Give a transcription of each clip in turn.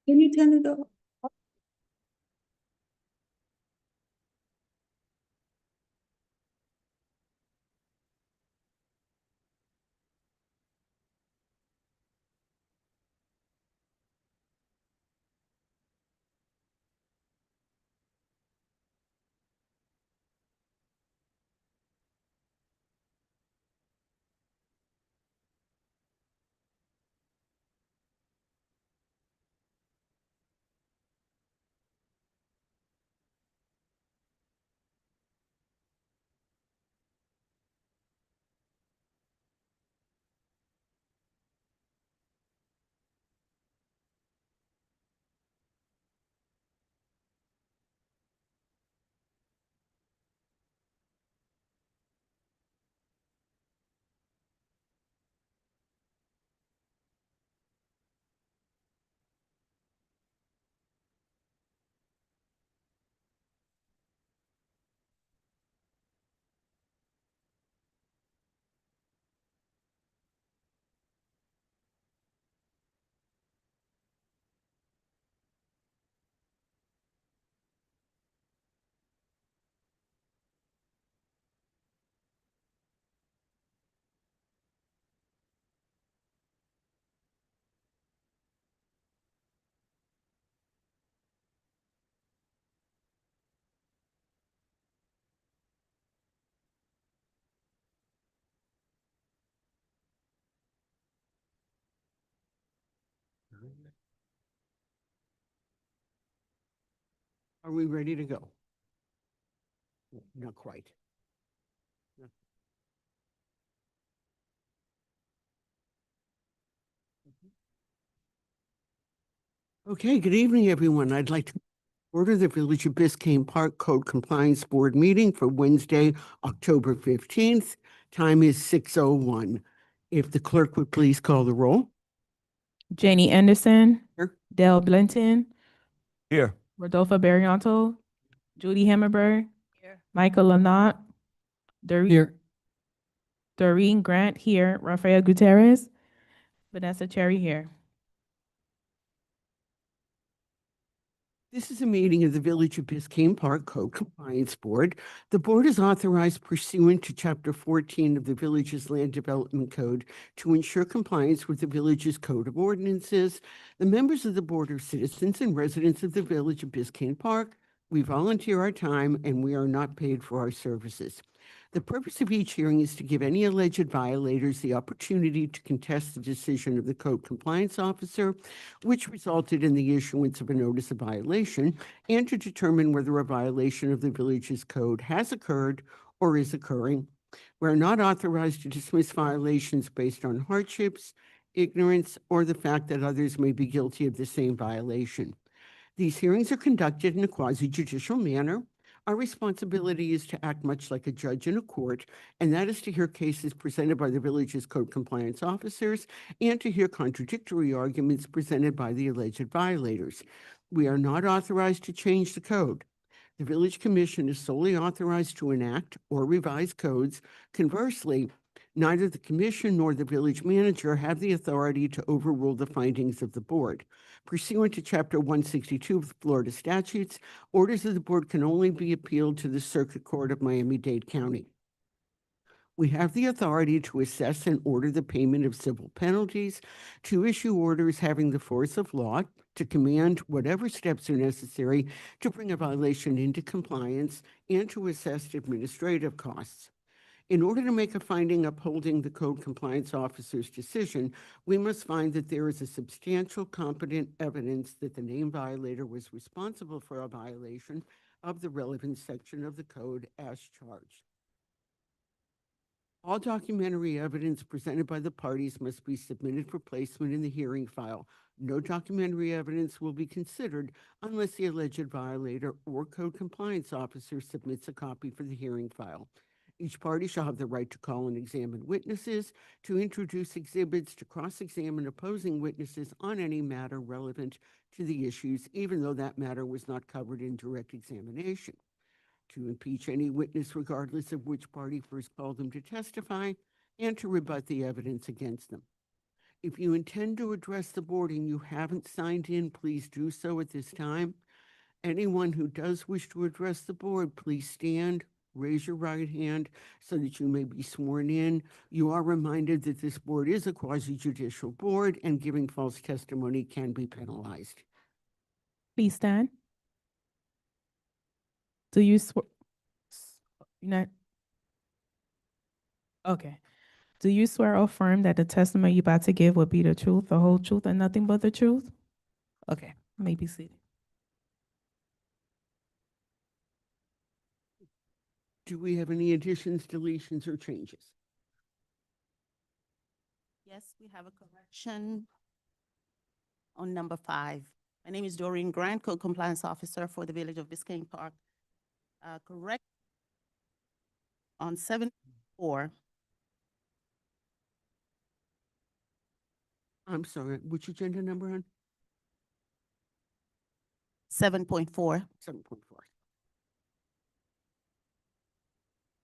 Can you turn it off? Are we ready to go? Not quite. Okay, good evening, everyone. I'd like to order the Village of Biscayne Park Code Compliance Board meeting for Wednesday, October 15th. Time is 6:01. If the clerk would please call the roll. Janie Anderson, Here. Dale Blinton, Here. Rodolfo Barrientos, Judy Hammerberg, Michael Lanat, Doreen Grant here, Rafael Gutierrez, Vanessa Cherry here. This is a meeting of the Village of Biscayne Park Code Compliance Board. The board is authorized pursuant to Chapter 14 of the Village's Land Development Code to ensure compliance with the village's Code of Ordinances. The members of the board are citizens and residents of the Village of Biscayne Park. We volunteer our time and we are not paid for our services. The purpose of each hearing is to give any alleged violators the opportunity to contest the decision of the code compliance officer, which resulted in the issuance of a notice of violation, and to determine whether a violation of the village's code has occurred or is occurring. We're not authorized to dismiss violations based on hardships, ignorance, or the fact that others may be guilty of the same violation. These hearings are conducted in a quasi-judicial manner. Our responsibility is to act much like a judge in a court, and that is to hear cases presented by the village's code compliance officers and to hear contradictory arguments presented by the alleged violators. We are not authorized to change the code. The Village Commission is solely authorized to enact or revise codes. Conversely, neither the commission nor the village manager have the authority to overrule the findings of the board. Pursuant to Chapter 162 of the Florida statutes, orders of the board can only be appealed to the Circuit Court of Miami-Dade County. We have the authority to assess and order the payment of civil penalties, to issue orders having the force of law, to command whatever steps are necessary to bring a violation into compliance, and to assess administrative costs. In order to make a finding upholding the code compliance officer's decision, we must find that there is a substantial competent evidence that the named violator was responsible for a violation of the relevant section of the code as charged. All documentary evidence presented by the parties must be submitted for placement in the hearing file. No documentary evidence will be considered unless the alleged violator or code compliance officer submits a copy for the hearing file. Each party shall have the right to call and examine witnesses, to introduce exhibits, to cross-examine opposing witnesses on any matter relevant to the issues, even though that matter was not covered in direct examination, to impeach any witness regardless of which party first called them to testify, and to rebut the evidence against them. If you intend to address the board and you haven't signed in, please do so at this time. Anyone who does wish to address the board, please stand, raise your right hand so that you may be sworn in. You are reminded that this board is a quasi-judicial board and giving false testimony can be penalized. Please stand. Do you swear? You're not? Okay. Do you swear or affirm that the testimony you're about to give will be the truth, the whole truth, and nothing but the truth? Okay, you may be seated. Do we have any additions, deletions, or changes? Yes, we have a correction on number 5. My name is Doreen Grant, Code Compliance Officer for the Village of Biscayne Park. Correct on 7.4, I'm sorry, which agenda number on? 7.4. 7.4.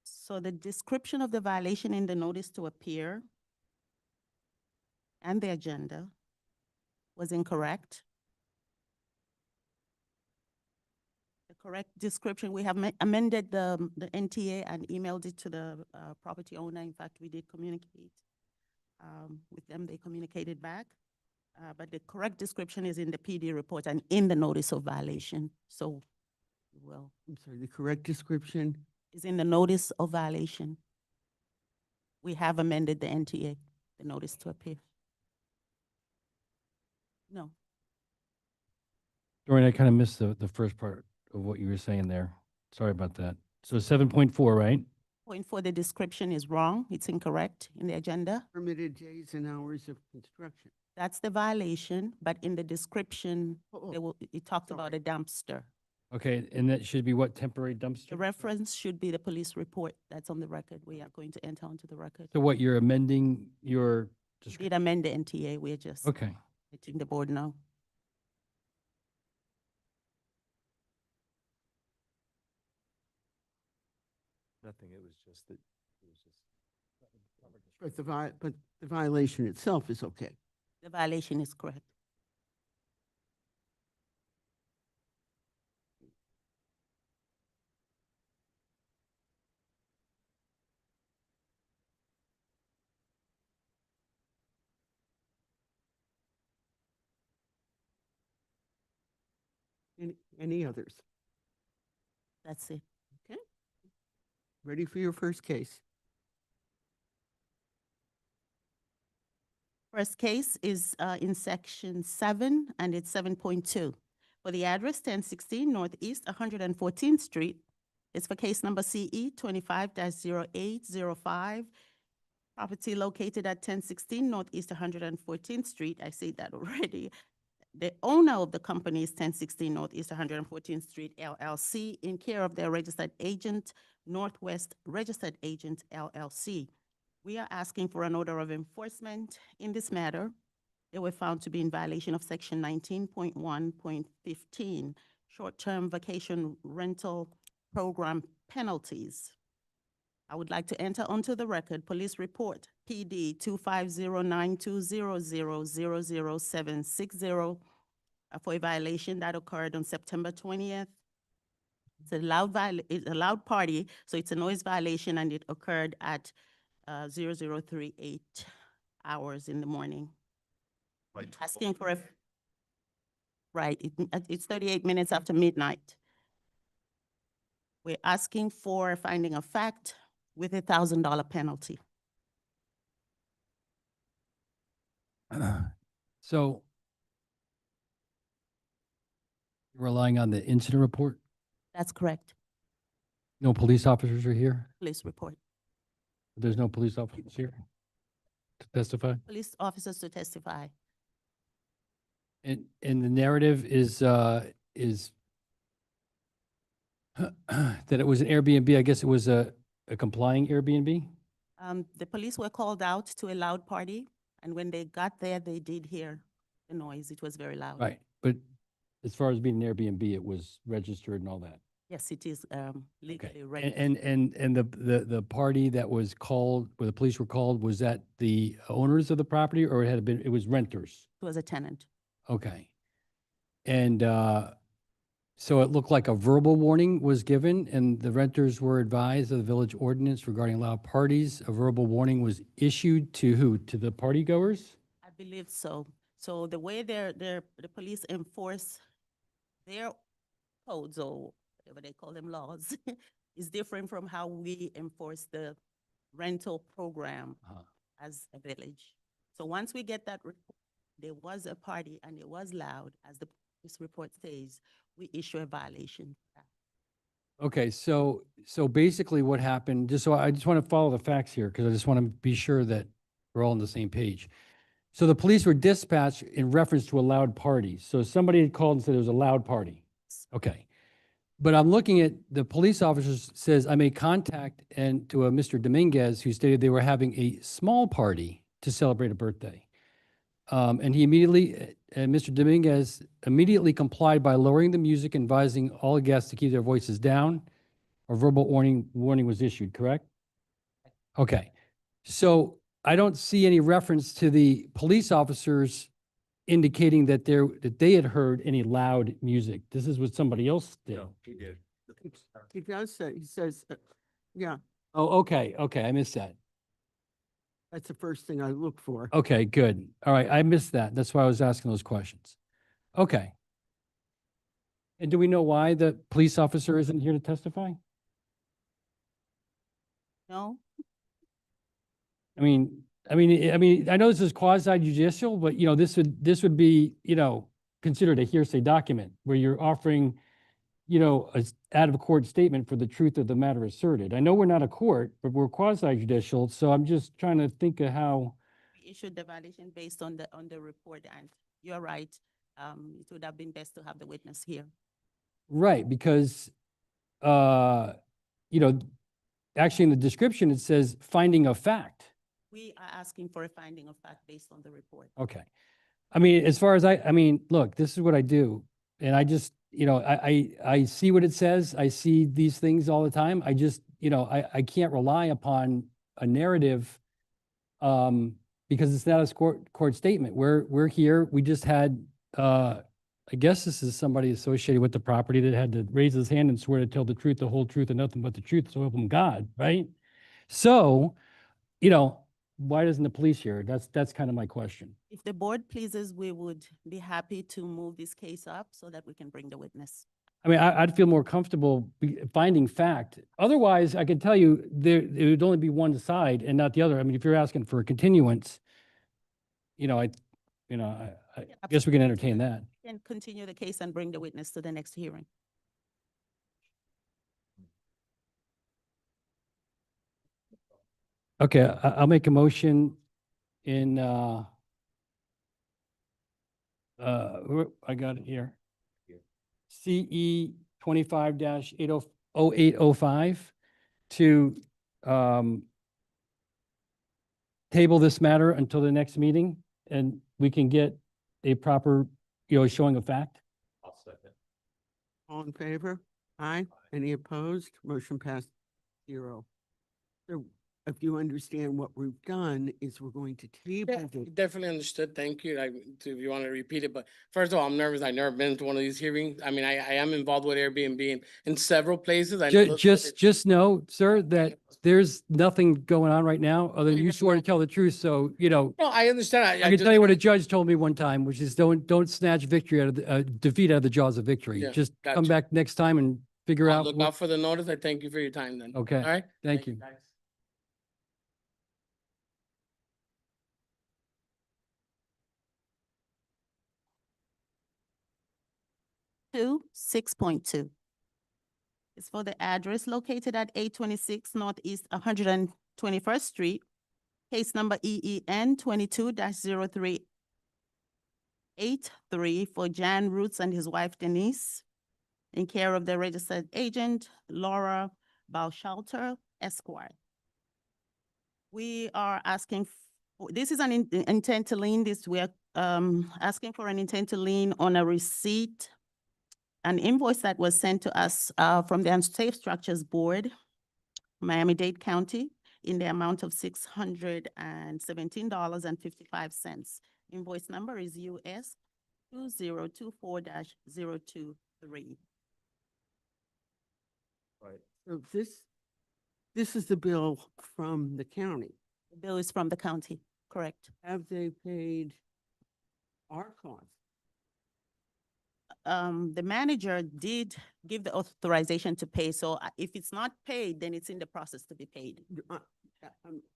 So the description of the violation in the notice to appear and the agenda was incorrect. The correct description, we have amended the NTA and emailed it to the property owner. In fact, we did communicate with them. They communicated back. But the correct description is in the PD report and in the notice of violation. So, well, I'm sorry, the correct description? is in the notice of violation. We have amended the NTA, the notice to appear. No, Doreen, I kind of missed the first part of what you were saying there. Sorry about that. So 7.4, right? point 4, the description is wrong. It's incorrect in the agenda. Permitted days and hours of construction. That's the violation, but in the description, Oh, it talked about a dumpster. Okay, and that should be what, temporary The dumpster? reference should be the police report that's on the record. We are going to enter onto the record. So what, you're amending your We description? did amend the NTA. We're just Okay. letting the board know. Nothing, it was just that, it was just. but the violation itself is okay. The violation is correct. Any others? That's it. Ready for your first case? First case is in section 7, and it's 7.2. For the address 1016 Northeast 114th Street. It's for case number CE 25-0805. Property located at 1016 Northeast 114th Street. I said that already. The owner of the company is 1016 Northeast 114th Street LLC, in care of their registered agent, Northwest Registered Agent LLC. We are asking for an order of enforcement in this matter. They were found to be in violation of section 19.1.15, short-term vacation rental program penalties. I would like to enter onto the record police report PD 2509200000760 for a violation that occurred on September 20th. It's a loud party, so it's a noise violation, and it occurred at 0038 hours in the morning. Asking for it's 38 minutes after midnight. We're asking for a finding of fact with a $1,000 penalty. So you're relying on the incident report? That's correct. No police officers are here? Police report. There's no police officers here to testify? Police officers to testify. And the narrative is that it was an Airbnb. I guess it was a complying Airbnb? The police were called out to a loud party, and when they got there, they did hear the noise. It was very loud. Right, but as far as being an Airbnb, it was registered and all that. Yes, it is Okay. legally And, registered. and the party that was called, where the police were called, was that the owners of the property or it had been, it was renters? It was a tenant. Okay. And, so it looked like a verbal warning was given and the renters were advised of the village ordinance regarding loud parties. A verbal warning was issued to who? To the party goers? I believe so. So the way the police enforce their codes or whatever they call them laws is different from how we enforce the rental program Uh-huh. as a village. So once we get that report, there was a party and it was loud, as the police report says, we issue a violation. Okay, so basically what happened, just so I just want to follow the facts here, because I just want to be sure that we're all on the same page. So the police were dispatched in reference to a loud party. So somebody had called and said there was a loud party. Okay. But I'm looking at, the police officer says, I made contact and to a Mr. Dominguez who stated they were having a small party to celebrate a birthday. And he immediately, and Mr. Dominguez immediately complied by lowering the music, advising all guests to keep their voices down. A verbal warning was issued, correct? Okay. So I don't see any reference to the police officers indicating that they had heard any loud music. This is what somebody else did. No, he did. He does say, he says, yeah, Oh, okay, I missed that. that's the first thing I look for. Okay, good. All right, I missed that. That's why I was asking those questions. Okay. And do we know why the police officer isn't here to testify? No? I mean, I know this is quasi judicial, but you know, this would be, you know, considered a hearsay document where you're offering, you know, out of court statement for the truth of the matter asserted. I know we're not a court, but we're quasi judicial, so I'm just trying to think of how. We issued the violation based on the report, and you're right. It would have been best to have the witness here. Right, because, you know, actually in the description, it says finding of fact. We are asking for a finding of fact based on the report. Okay. I mean, as far as I mean, look, this is what I do. And I just, you know, I see what it says. I see these things all the time. I just, you know, I can't rely upon a narrative because it's not a court statement. We're here. We just had, I guess this is somebody associated with the property that had to raise his hand and swear to tell the truth, the whole truth, and nothing but the truth, so help him God, right? So, you know, why doesn't the police hear? That's kind of my question. If the board pleases, we would be happy to move this case up so that we can bring the witness. I mean, I'd feel more comfortable finding fact. Otherwise, I can tell you it would only be one side and not the other. I mean, if you're asking for a continuance, you know, I guess we can entertain that. And continue the case and bring the witness to the next hearing. Okay, I'll make a motion in, I got it here. CE 25-0805 to, table this matter until the next meeting and we can get a proper, you know, showing of fact. I'll second. All in favor? Aye. Any opposed? Motion passed 0. So if you understand what we've done is we're going to table Yeah, the definitely understood. Thank you. If you want to repeat it, but first of all, I'm nervous. I've never been to one of these hearings. I mean, I am involved with Airbnb in several places. I know those- Just know, sir, that there's nothing going on right now other than Okay, you but swore to no. tell the truth. So, you know, No, I understand. I can tell you what a judge told me one time, which is don't snatch victory out of the, defeat out of the jaws of victory. Yeah, Just come gotcha. back next time and figure I'll out. look what- out for the notice. I thank you for your time then. Okay, All right? thank you. guys. 6.2. It's for the address located at 826 Northeast 121st Street, case number EEN 22-0383 for Jan Roots and his wife Denise, in care of the registered agent Laura Baushalter Esquire. We are asking, this is an intent to lien, we are asking for an intent to lien on a receipt an invoice that was sent to us from the Unsafe Structures Board, Miami-Dade County, in the amount of $617.55. Invoice number is US 2024-023. Right. So this is the bill from the county. The bill is from the county, correct? Have they paid our costs? The manager did give the authorization to pay, so if it's not paid, then it's in the process to be paid.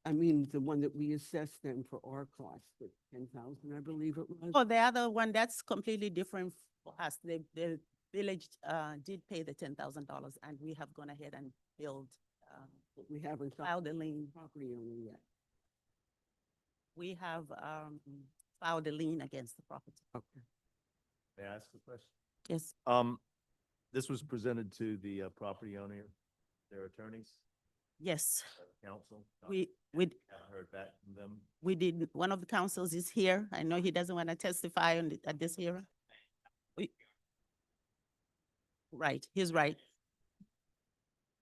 I mean, the one that we assessed them for our costs, the 10,000, I believe it was. Oh, the other one, that's completely different for us. The village did pay the $10,000, and we have gone ahead and billed, But we haven't filed a lien. property owner yet. We have filed a lien against the property. Okay. May I ask a question? Yes, This was presented to the property owner, their attorneys, yes, counsel? we Haven't heard back from them. we did. One of the councils is here. I know he doesn't want to testify on at this hearing. Right, he's right.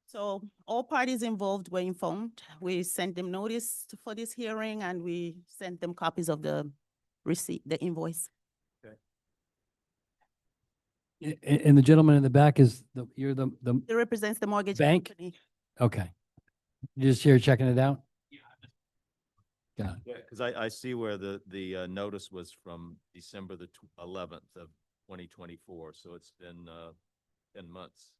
So all parties involved were informed. We sent them notice for this hearing, and we sent them copies of the receipt, the invoice. And the gentleman in the back is you're the, It represents the mortgage Bank? company. okay. You just here checking it out? Got it. Yeah, because I see where the notice was from December the 11th of 2024, so it's been 10 months.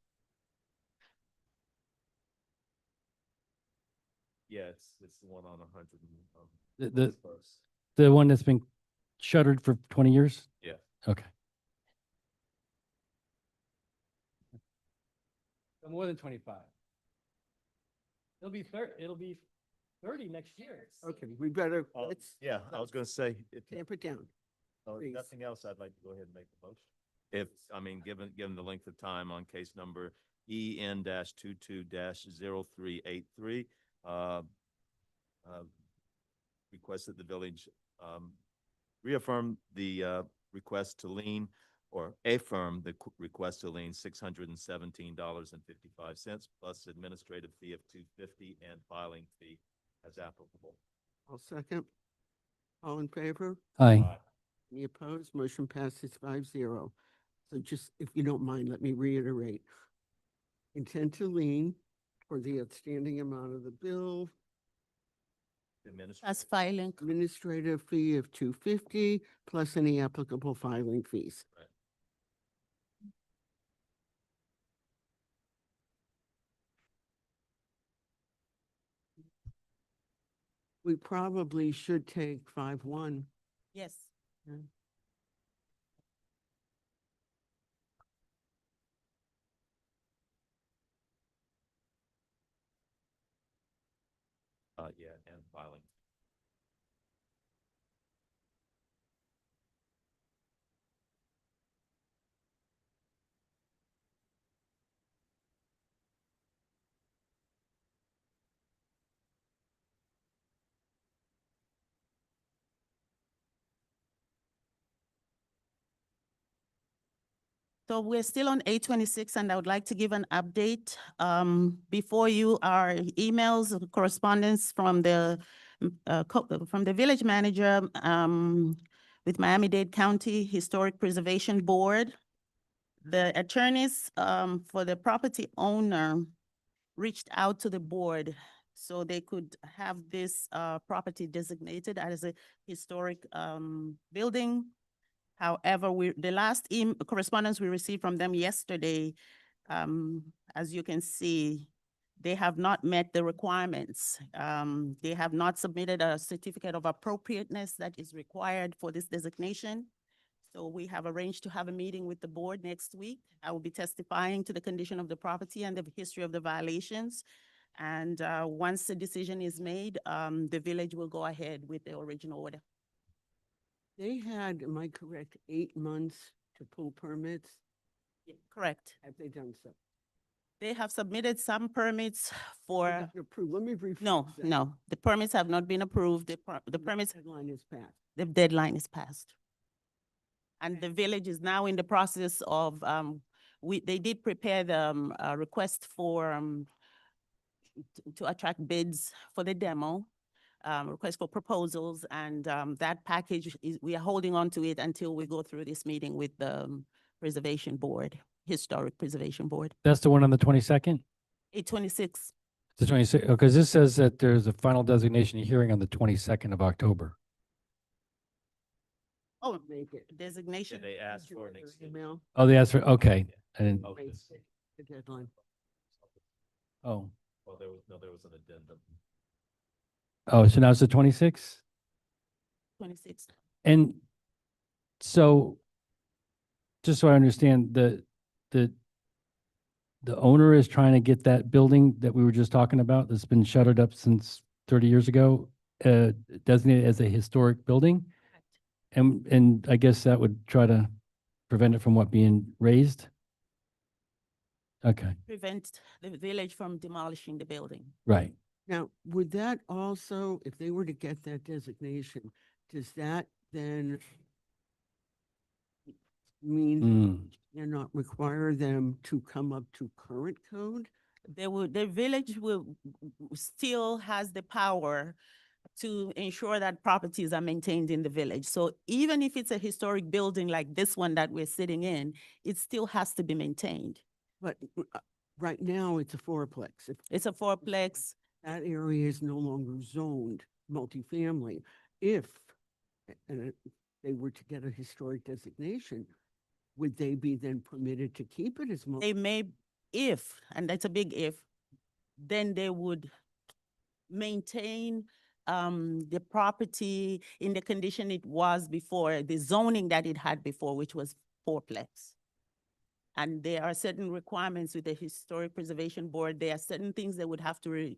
Yeah, it's the one on 100. The one that's been shuttered for 20 years? Yeah. Okay. So more than 25. It'll be 30 next year. Okay, we better, Oh, let's yeah, I was going to say, if tamp it down. please. nothing else, I'd like to go ahead and make the motion. If, I mean, given the length of time on case number EN-22-0383, request that the village reaffirm the request to lien or affirm the request to lien $617.55 plus administrative fee of $250 and filing fee as applicable. I'll second. All in favor? Aye. Any opposed? Motion passes 5-0. So just, if you don't mind, let me reiterate. Intent to lien for the outstanding amount of the bill, As filing. administrative fee of $250 plus any applicable filing fees. Right. We probably should take 5-1. Yes. Yeah, and filing. So we're still on 826, and I would like to give an update. Before you are emails, correspondence from the village manager with Miami-Dade County Historic Preservation Board. The attorneys for the property owner reached out to the board so they could have this property designated as a historic building. However, the last correspondence we received from them yesterday, as you can see, they have not met the requirements. They have not submitted a certificate of appropriateness that is required for this designation. So we have arranged to have a meeting with the board next week. I will be testifying to the condition of the property and the history of the violations. And once the decision is made, the village will go ahead with the original order. They had, am I correct, 8 months to pull permits? Yeah, correct. Have they done so? They have submitted some permits They for, got approved. Let me rephrase no, that. no, the permits have not been approved. The permits, Deadline is passed. the deadline is passed. And the village is now in the process of they did prepare the, request for, to attract bids for the demo, request for proposals, and, that package is, we are holding on to it until we go through this meeting with the Preservation Board, Historic Preservation Board. That's the one on the 22nd? 8/26. The 26th, because this says that there's a final designation hearing on the 22nd of October. Oh, Make it. designation. They asked Did you for an get their extension. email? Oh, they asked for, okay. And, Oh, Wait, this- The deadline. oh, Well, there was an addendum. oh, so now it's the 26th? 26. And so, just so I understand, the owner is trying to get that building that we were just talking about, that's been shuttered up since 30 years ago, designated as a historic building? And I guess that would try to prevent it from what, being raised? Okay, Prevent the village from demolishing the building. right. Now, would that also, if they were to get that designation, does that then mean Mm. and not require them to come up to current code? The village still has the power to ensure that properties are maintained in the village. So even if it's a historic building like this one that we're sitting in, it still has to be maintained. But right now, it's a fourplex. If It's a fourplex. that area is no longer zoned multifamily, if they were to get a historic designation, would they be then permitted to keep it as? They may, if, and that's a big if, then they would maintain the property in the condition it was before, the zoning that it had before, which was fourplex. And there are certain requirements with the Historic Preservation Board. There are certain things they would have to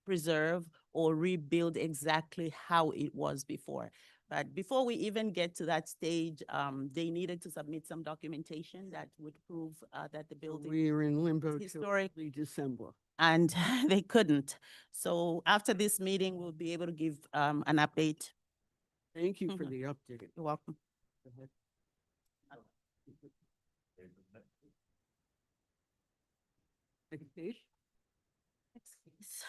preserve or rebuild exactly how it was before. But before we even get to that stage, they needed to submit some documentation that would prove that the building, We're in limbo till historic. early December. and they couldn't. So after this meeting, we'll be able to give an update. Thank you for Mhm. the update. You're welcome. Go ahead. Next page. Next, please.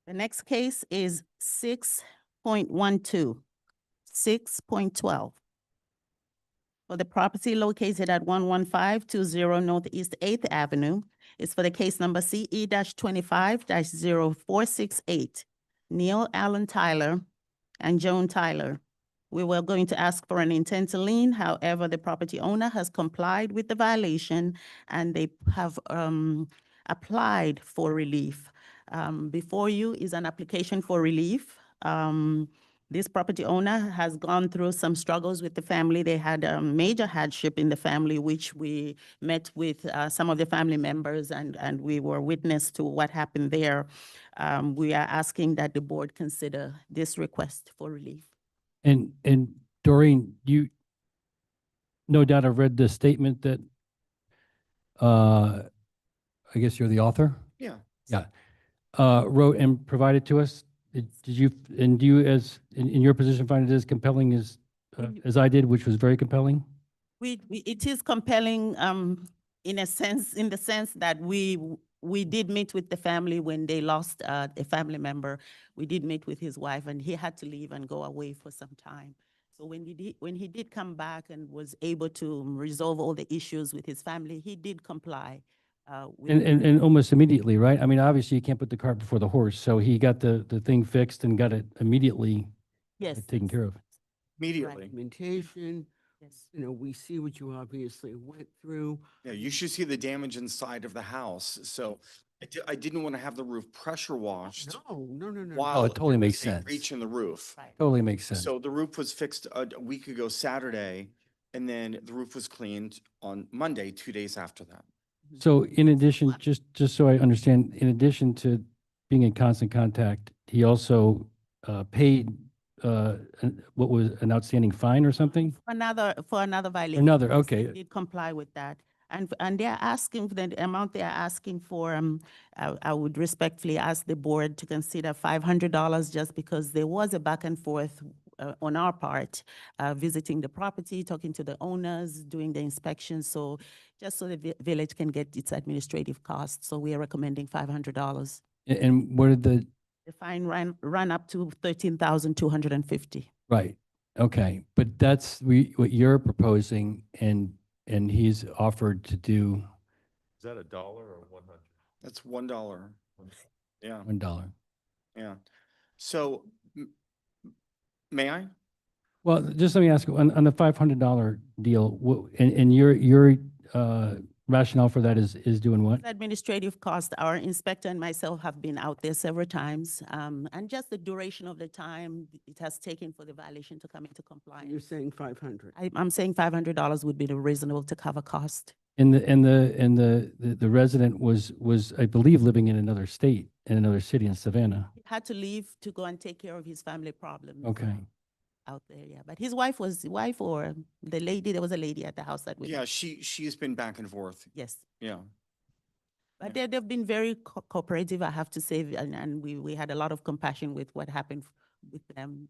The next case is 6.12, 6.12. For the property located at 11520 Northeast 8th Avenue, is for the case number CE-25-0468, Neil Allen Tyler and Joan Tyler. We were going to ask for an intent to lien, however, the property owner has complied with the violation and they have applied for relief. Before you is an application for relief. This property owner has gone through some struggles with the family. They had a major hardship in the family, which we met with some of the family members and we were witness to what happened there. We are asking that the board consider this request for relief. And Doreen, you no doubt have read the statement that, I guess you're the author? Yeah. Wrote and provided to us. Did you, and do you as, in your position, find it as compelling as I did, which was very compelling? It is compelling, in a sense, in the sense that we did meet with the family when they lost, a family member. We did meet with his wife and he had to leave and go away for some time. So when he did come back and was able to resolve all the issues with his family, he did comply. With And almost immediately, right? I mean, obviously you can't put the cart before the horse, so he got the thing fixed and got it immediately yes, taken care of. Immediately. Documentation, yes. we see what you obviously went through. Yeah, you should see the damage inside of the house. So I didn't want to have the roof pressure washed No. while it totally there makes was a sense. breach in the roof. Right. Totally makes sense. So the roof was fixed a week ago Saturday, and then the roof was cleaned on Monday, 2 days after that. So in addition, just so I understand, in addition to being in constant contact, he also paid what was an outstanding fine or something? For another violation. Another, yes, they okay. did comply with that. And they're asking for the amount they are asking for, I would respectfully ask the board to consider $500 just because there was a back and forth on our part, visiting the property, talking to the owners, doing the inspection. So just so the village can get its administrative costs. So we are recommending $500. And what did The fine run up to 13,250. right, okay, but that's what you're proposing and he's offered to do Is that $1 or 100? That's $1. Yeah, $1. yeah. So, may I? Well, just let me ask you, on the $500 deal, and your rationale for that is doing what? Administrative cost, our inspector and myself have been out there several times. And just the duration of the time it has taken for the violation to come into You're compliance. saying 500. I'm saying $500 would be the reasonable to cover cost. And the resident was, I believe, living in another state, in another city in Savannah. He had to leave to go and take care of his family problems. Okay. Out there, yeah. But his wife or the lady, there was a lady at the house that we. Yeah, she's been back and forth. Yes. Yeah. But they've been very cooperative, I have to say, and we had a lot of compassion with what happened with them.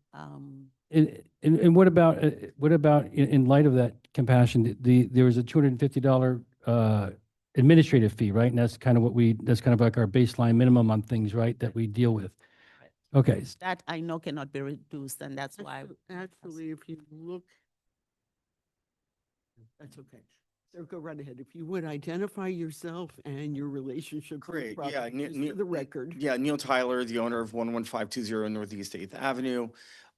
And what about in light of that compassion, there was a $250 administrative fee, right? And that's kind of that's kind of like our baseline minimum on things, right, that we deal with. Okay, That I know cannot be reduced, and that's why. Actually, if you look, that's okay. So go right ahead. If you would identify yourself and your relationship. to the Great, yeah, property, just for the record. Yeah, Neil Tyler, the owner of 11520 Northeast 8th Avenue.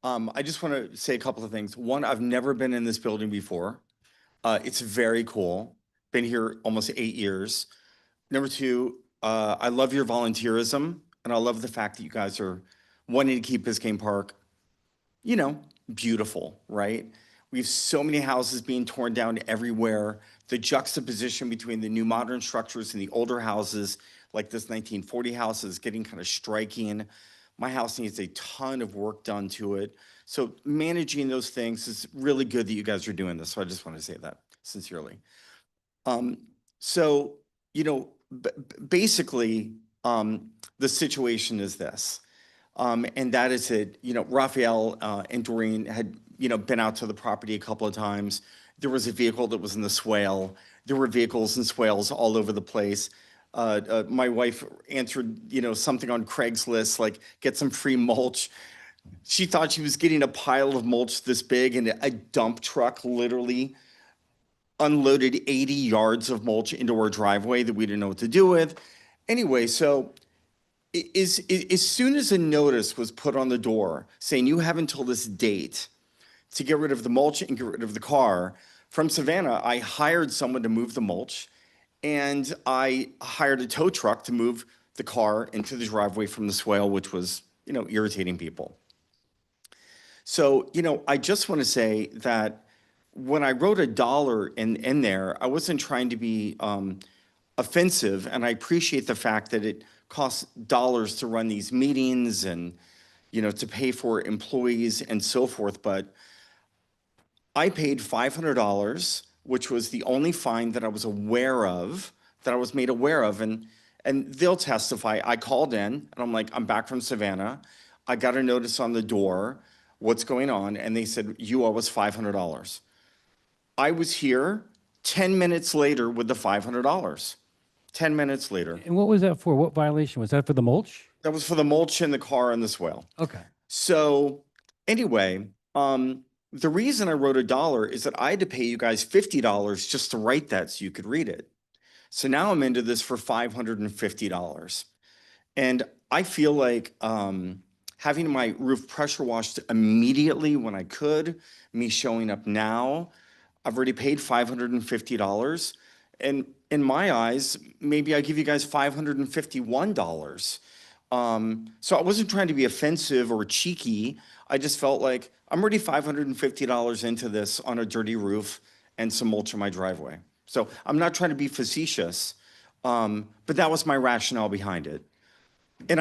I just want to say a couple of things. One, I've never been in this building before. It's very cool. Been here almost 8 years. Number two, I love your volunteerism, and I love the fact that you guys are wanting to keep Biscayne Park, beautiful, right? We have so many houses being torn down everywhere. The juxtaposition between the new modern structures and the older houses, like this 1940 house, is getting kind of striking. My house needs a ton of work done to it. So managing those things is really good that you guys are doing this. So I just want to say that sincerely. Basically, the situation is this. And that is that, Raphael and Doreen had, been out to the property a couple of times. There was a vehicle that was in the swale. There were vehicles and swales all over the place. My wife answered, something on Craigslist, like get some free mulch. She thought she was getting a pile of mulch this big, and a dump truck literally unloaded 80 yards of mulch into our driveway that we didn't know what to do with. Anyway, so as soon as a notice was put on the door saying you have until this date to get rid of the mulch and get rid of the car, from Savannah, I hired someone to move the mulch, and I hired a tow truck to move the car into the driveway from the swale, which was, irritating people. So, I just want to say that when I wrote $1 in there, I wasn't trying to be offensive, and I appreciate the fact that it costs dollars to run these meetings and, to pay for employees and so forth. But I paid $500, which was the only fine that I was aware of, that I was made aware of. And they'll testify. I called in and I'm like, I'm back from Savannah. I got a notice on the door. What's going on? And they said, you owe us $500. I was here 10 minutes later with the $500. 10 minutes later. and what was that for? What violation? Was that for the mulch? That was for the mulch in the car and the swale. Okay. So anyway, the reason I wrote $1 is that I had to pay you guys $50 just to write that so you could read it. So now I'm into this for $550. And I feel like having my roof pressure washed immediately when I could, me showing up now, I've already paid $550. And in my eyes, maybe I give you guys $551. So I wasn't trying to be offensive or cheeky. I just felt like I'm already $550 into this on a dirty roof and some mulch in my driveway. So I'm not trying to be facetious, but that was my rationale behind it. And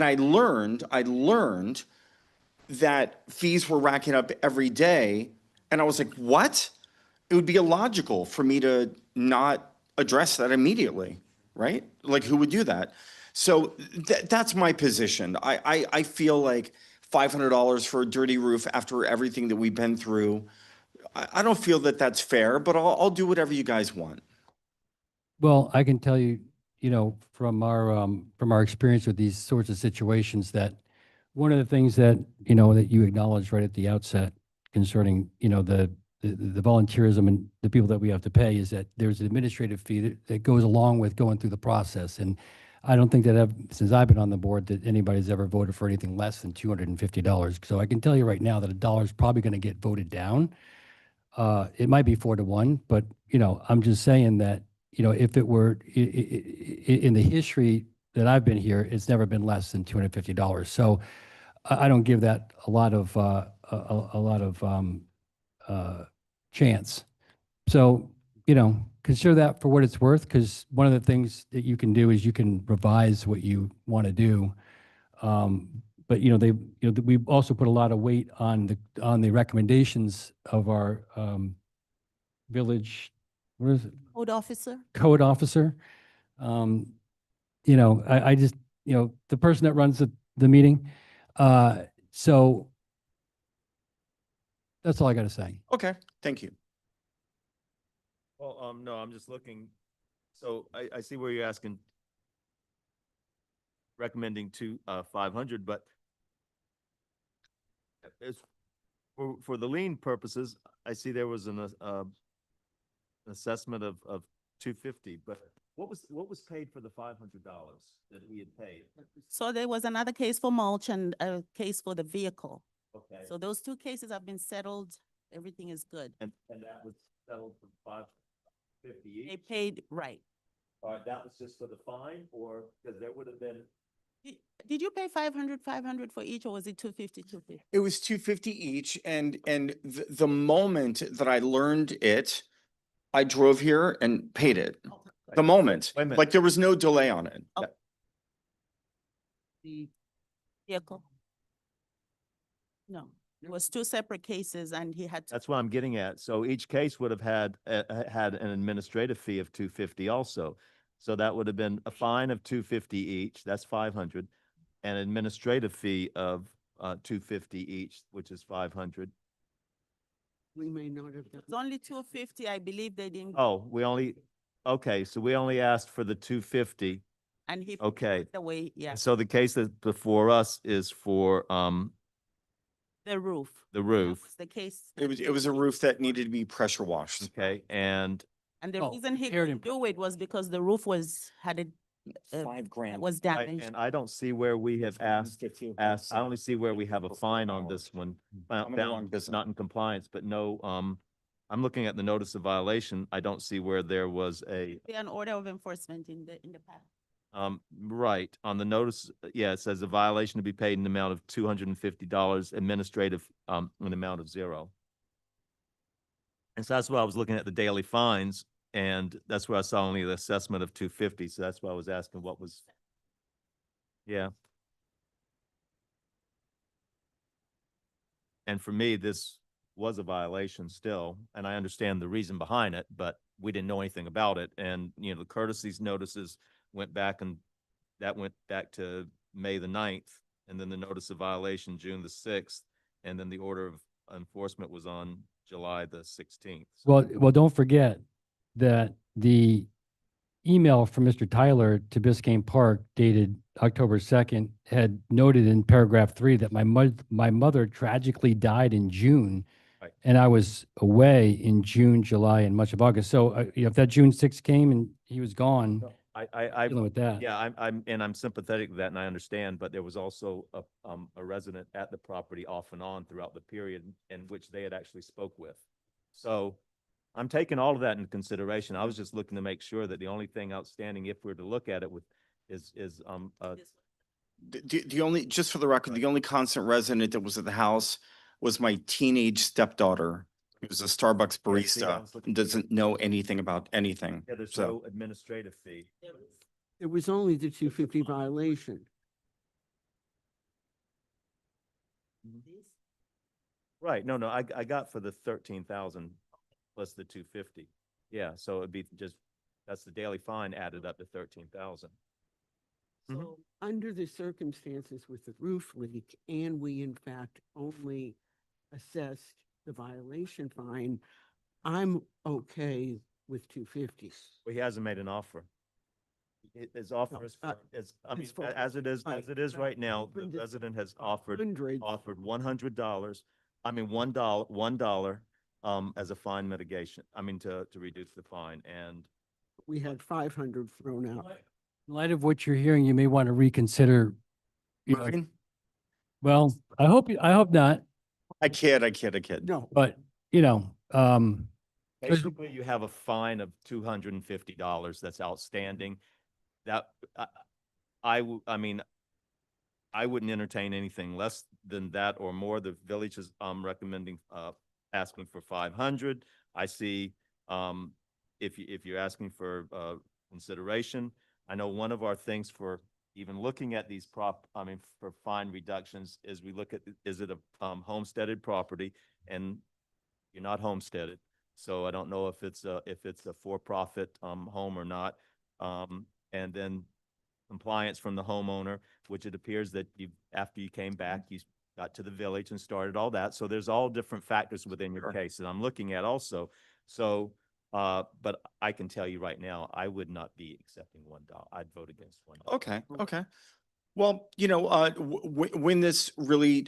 I learned that fees were racking up every day, and I was like, what? It would be illogical for me to not address that immediately, right? Like, who would do that? So that's my position. I feel like $500 for a dirty roof after everything that we've been through. I don't feel that that's fair, but I'll do whatever you guys want. Well, I can tell you, from our experience with these sorts of situations, that one of the things that, that you acknowledged right at the outset concerning, the volunteerism and the people that we have to pay is that there's an administrative fee that goes along with going through the process. And I don't think that since I've been on the board that anybody's ever voted for anything less than $250. So I can tell you right now that a dollar is probably going to get voted down. It might be 4-1, but, I'm just saying that, if it were in the history that I've been here, it's never been less than $250. So I don't give that a lot of chance. So, consider that for what it's worth, because one of the things that you can do is you can revise what you want to do. But, we've also put a lot of weight on the recommendations of our village, what is it? Code officer? Code officer. I just, the person that runs the meeting. So that's all I got to say. Okay, thank you. Well, no, I'm just looking, so I see where you're asking, recommending 500, but it's, for the lien purposes, I see there was an assessment of 250, but what was paid for the $500 that we had paid? So there was another case for mulch and a case for the vehicle. Okay, So those two cases have been settled. Everything is good. and that was settled for 550 They each? paid, right. All right, that was just for the fine, or, because there would have been, Did you pay 500 for each, or was it 250, 250? It was 250 each, and the moment that I learned it, I drove here and paid it. The moment, Wait a minute. like there was no delay on it. Oh. The vehicle? No, it was two separate cases and he had to, that's what I'm getting at. So each case would have had an administrative fee of 250 also. So that would have been a fine of 250 each, that's 500, an administrative fee of 250 each, which is 500. We may not have done. it's only 250. I believe they didn't, Oh, okay, so we only asked for the 250. and he. Okay. The way, yeah, So the case that's before us is for the roof. the That roof, was the case. It was a roof that needed to be pressure washed. okay, and And the Oh, reason he repaired couldn't and- do it was because the roof had a, was damaged. I don't see where we have asked, I only see where we have a fine on this one. I'm in the wrong Found business. not in compliance, but no, I'm looking at the notice of violation. I don't see where there was Be an order of enforcement in the past. right, on the notice, yeah, it says a violation to be paid in the amount of $250, administrative, an amount of 0. And so that's why I was looking at the daily fines, and that's where I saw only the assessment of 250, so that's why I was asking what was. Yeah. And for me, this was a violation still, and I understand the reason behind it, but we didn't know anything about it. And, the courtesies notices went back, and that went back to May the 9th, and then the notice of violation, June the 6th, and then the order of enforcement was on July the 16th. So- Well, don't forget that the email from Mr. Tyler to Biscayne Park dated October 2nd had noted in paragraph 3 that my mother tragically died in June. Right. And I was away in June, July, and much of August. So if that June 6th came and he was gone, No, I dealing with that. Yeah, I'm sympathetic to that, and I understand, but there was also a resident at the property off and on throughout the period in which they had actually spoke with. So I'm taking all of that into consideration. I was just looking to make sure that the only thing outstanding, if we're to look at it is This one. The only, just for the record, the only constant resident that was at the house was my teenage stepdaughter, who was a Starbucks Yeah, see, I barista, was looking and for doesn't know anything about anything. Yeah, there's So- no administrative fee. It was only the 250 violation. Right, no, I got for the 13,000 plus the 250. Yeah, so it'd be just, that's the daily fine added up to 13,000. So under the circumstances with the roof leak, and we in fact only assessed the violation fine, I'm okay with 250. Well, he hasn't made an offer. His offer is, I mean, as far- as it is, right. as it is right now, the Hundred- resident has offered Hundreds. $100, I mean, $1, as a fine mitigation, I mean, to reduce the fine, and We had 500 thrown out. In light of what you're hearing, you may want to reconsider, you know, Moving? well, I hope not, I kid. No, but, you know, Because- basically you have a fine of $250 that's outstanding. That, I mean, I wouldn't entertain anything less than that or more. The village is, recommending, asking for 500. I see, if you're asking for, consideration, I know one of our things for even looking at these for fine reductions is we look at, is it a, homesteaded property? And you're not homesteaded. So I don't know if it's a for-profit, home or not. And then compliance from the homeowner, which it appears that you, after you came back, you got to the village and started all that. So there's all different factors within your Sure. case that I'm looking at also. So, but I can tell you right now, I would not be accepting $1. I'd vote against $1. Okay. Well, when this really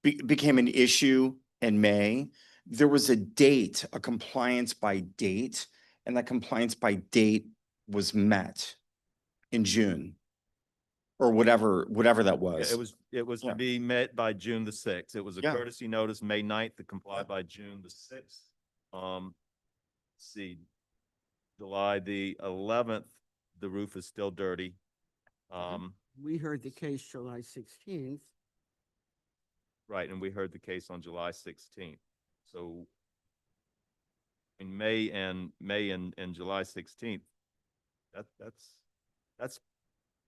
became an issue in May, there was a date, a compliance by date, and that compliance by date was met in June or whatever that was. It was Yeah. to be met by June the 6th. It was a Yeah. courtesy notice, May 9th, to comply by June the 6th. Let's see, July the 11th, the roof is still dirty. we heard the case July 16th. Right, and we heard the case on July 16th. So in May and July 16th, that's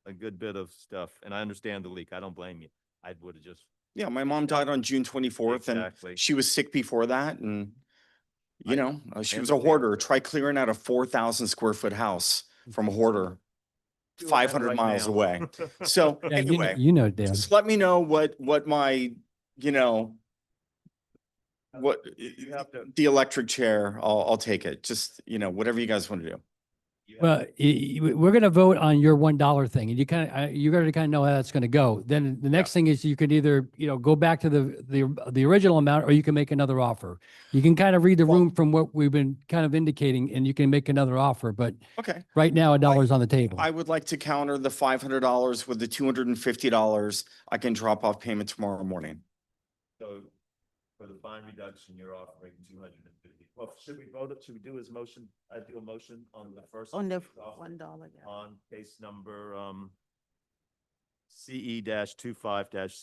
a good bit of stuff. And I understand the leak. I don't blame you. I would have just. Yeah, my mom died on June 24th and Exactly. she was sick before that and, I- she was a understand. hoarder. Try clearing out a 4,000 square foot house from a hourder Doing that 500 right miles now. away. So yeah, anyway, Dan. just let me know what my, what, You have to. the electric chair, I'll take it. Just, whatever you guys want to do. you have Well, we're going to vote on your $1 thing, and you got to kind of know how that's going to go. Then the next thing is you could either, go back to the original amount, or you can make another offer. You can kind of read the Well- room from what we've been kind of indicating, and you can make another offer. But Okay. right now, $1 is on the table. I would like to counter the $500 with the $250. I can drop off payment tomorrow morning. So for the fine reduction, you're offering 250. Well, should we vote it? Should we do his motion? I do a motion on the first. On the case offer, $1, yeah. On case number,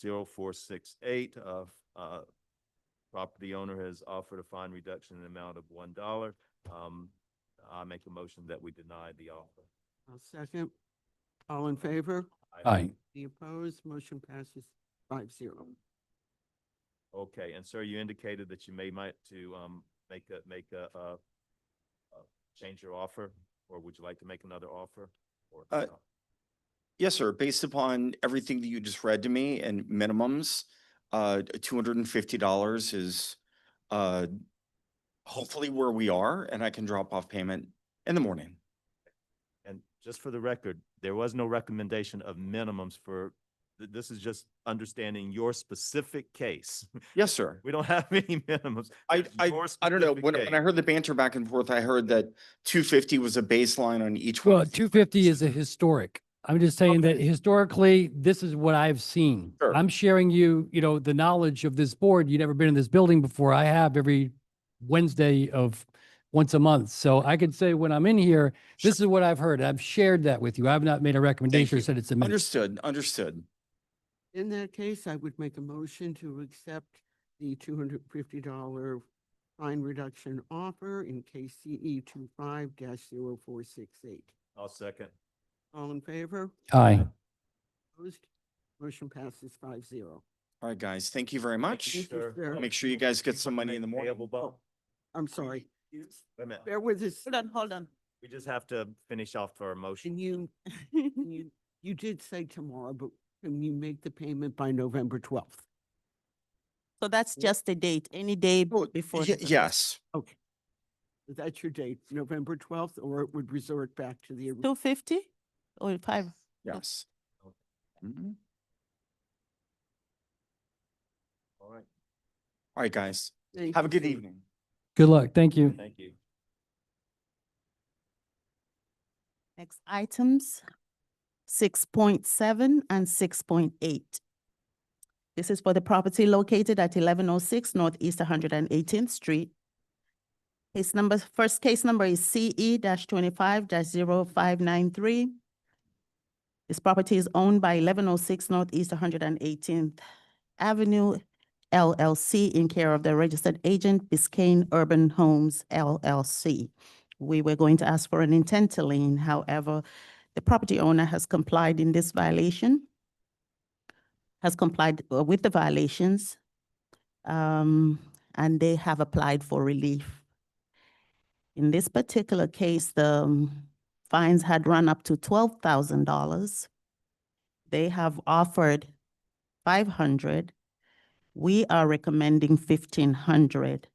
CE-25-0468 of, property owner has offered a fine reduction in the amount of $1. I make a motion that we deny the offer. I'll second. All in favor? Aye. Any opposed? Motion passes 5-0. Okay, and sir, you indicated that you might to, make a change your offer, or would you like to make another offer? Or no? Yes, sir. Based upon everything that you just read to me and minimums, $250 is hopefully where we are, and I can drop off payment in the morning. And just for the record, there was no recommendation of minimums for, this is just understanding your specific case. Yes, sir. We don't have any minimums. I It's your don't know. specific When case. I heard the banter back and forth, I heard that 250 was a baseline on each one. Well, 250 is a historic. I'm just saying that historically, this is what I've seen. Sure. I'm sharing the knowledge of this board. You've never been in this building before. I have every Wednesday of once a month. So I could say when I'm in here, this is what I've heard. I've shared that with you. I've not made a recommendation or you. said it's a minute. Understood. In that case, I would make a motion to accept the $250 fine reduction offer in case CE 25-0468. I'll second. All in favor? Aye. Opposed? Motion passes 5-0. All right, guys. Thank you very much. Thank you, sir. Make sure you guys get some money in the morning. Payable bump. I'm sorry. Wait a minute. Bear with us. Hold on. We just have to finish off our motion. Can you You did say tomorrow, but can you make the payment by November 12th? So that's just the date, any day Oh, before. ye- the 12th. Yes, Okay. That's your date, November 12th, or it would resort back to the. 250 or 5? yes. Mhm. All right. All right, guys. Thank Have a you, good sir. evening. Good luck. Thank you. Thank you. Next items, 6.7 and 6.8. This is for the property located at 1106 Northeast 118th Street. First case number is CE-25-0593. This property is owned by 1106 Northeast 118th Avenue LLC in care of the registered agent Biscayne Urban Homes LLC. We were going to ask for an intent to lien, however, the property owner has complied in this violation, has complied with the violations, and they have applied for relief. In this particular case, the fines had run up to $12,000. They have offered 500. We are recommending 1,500.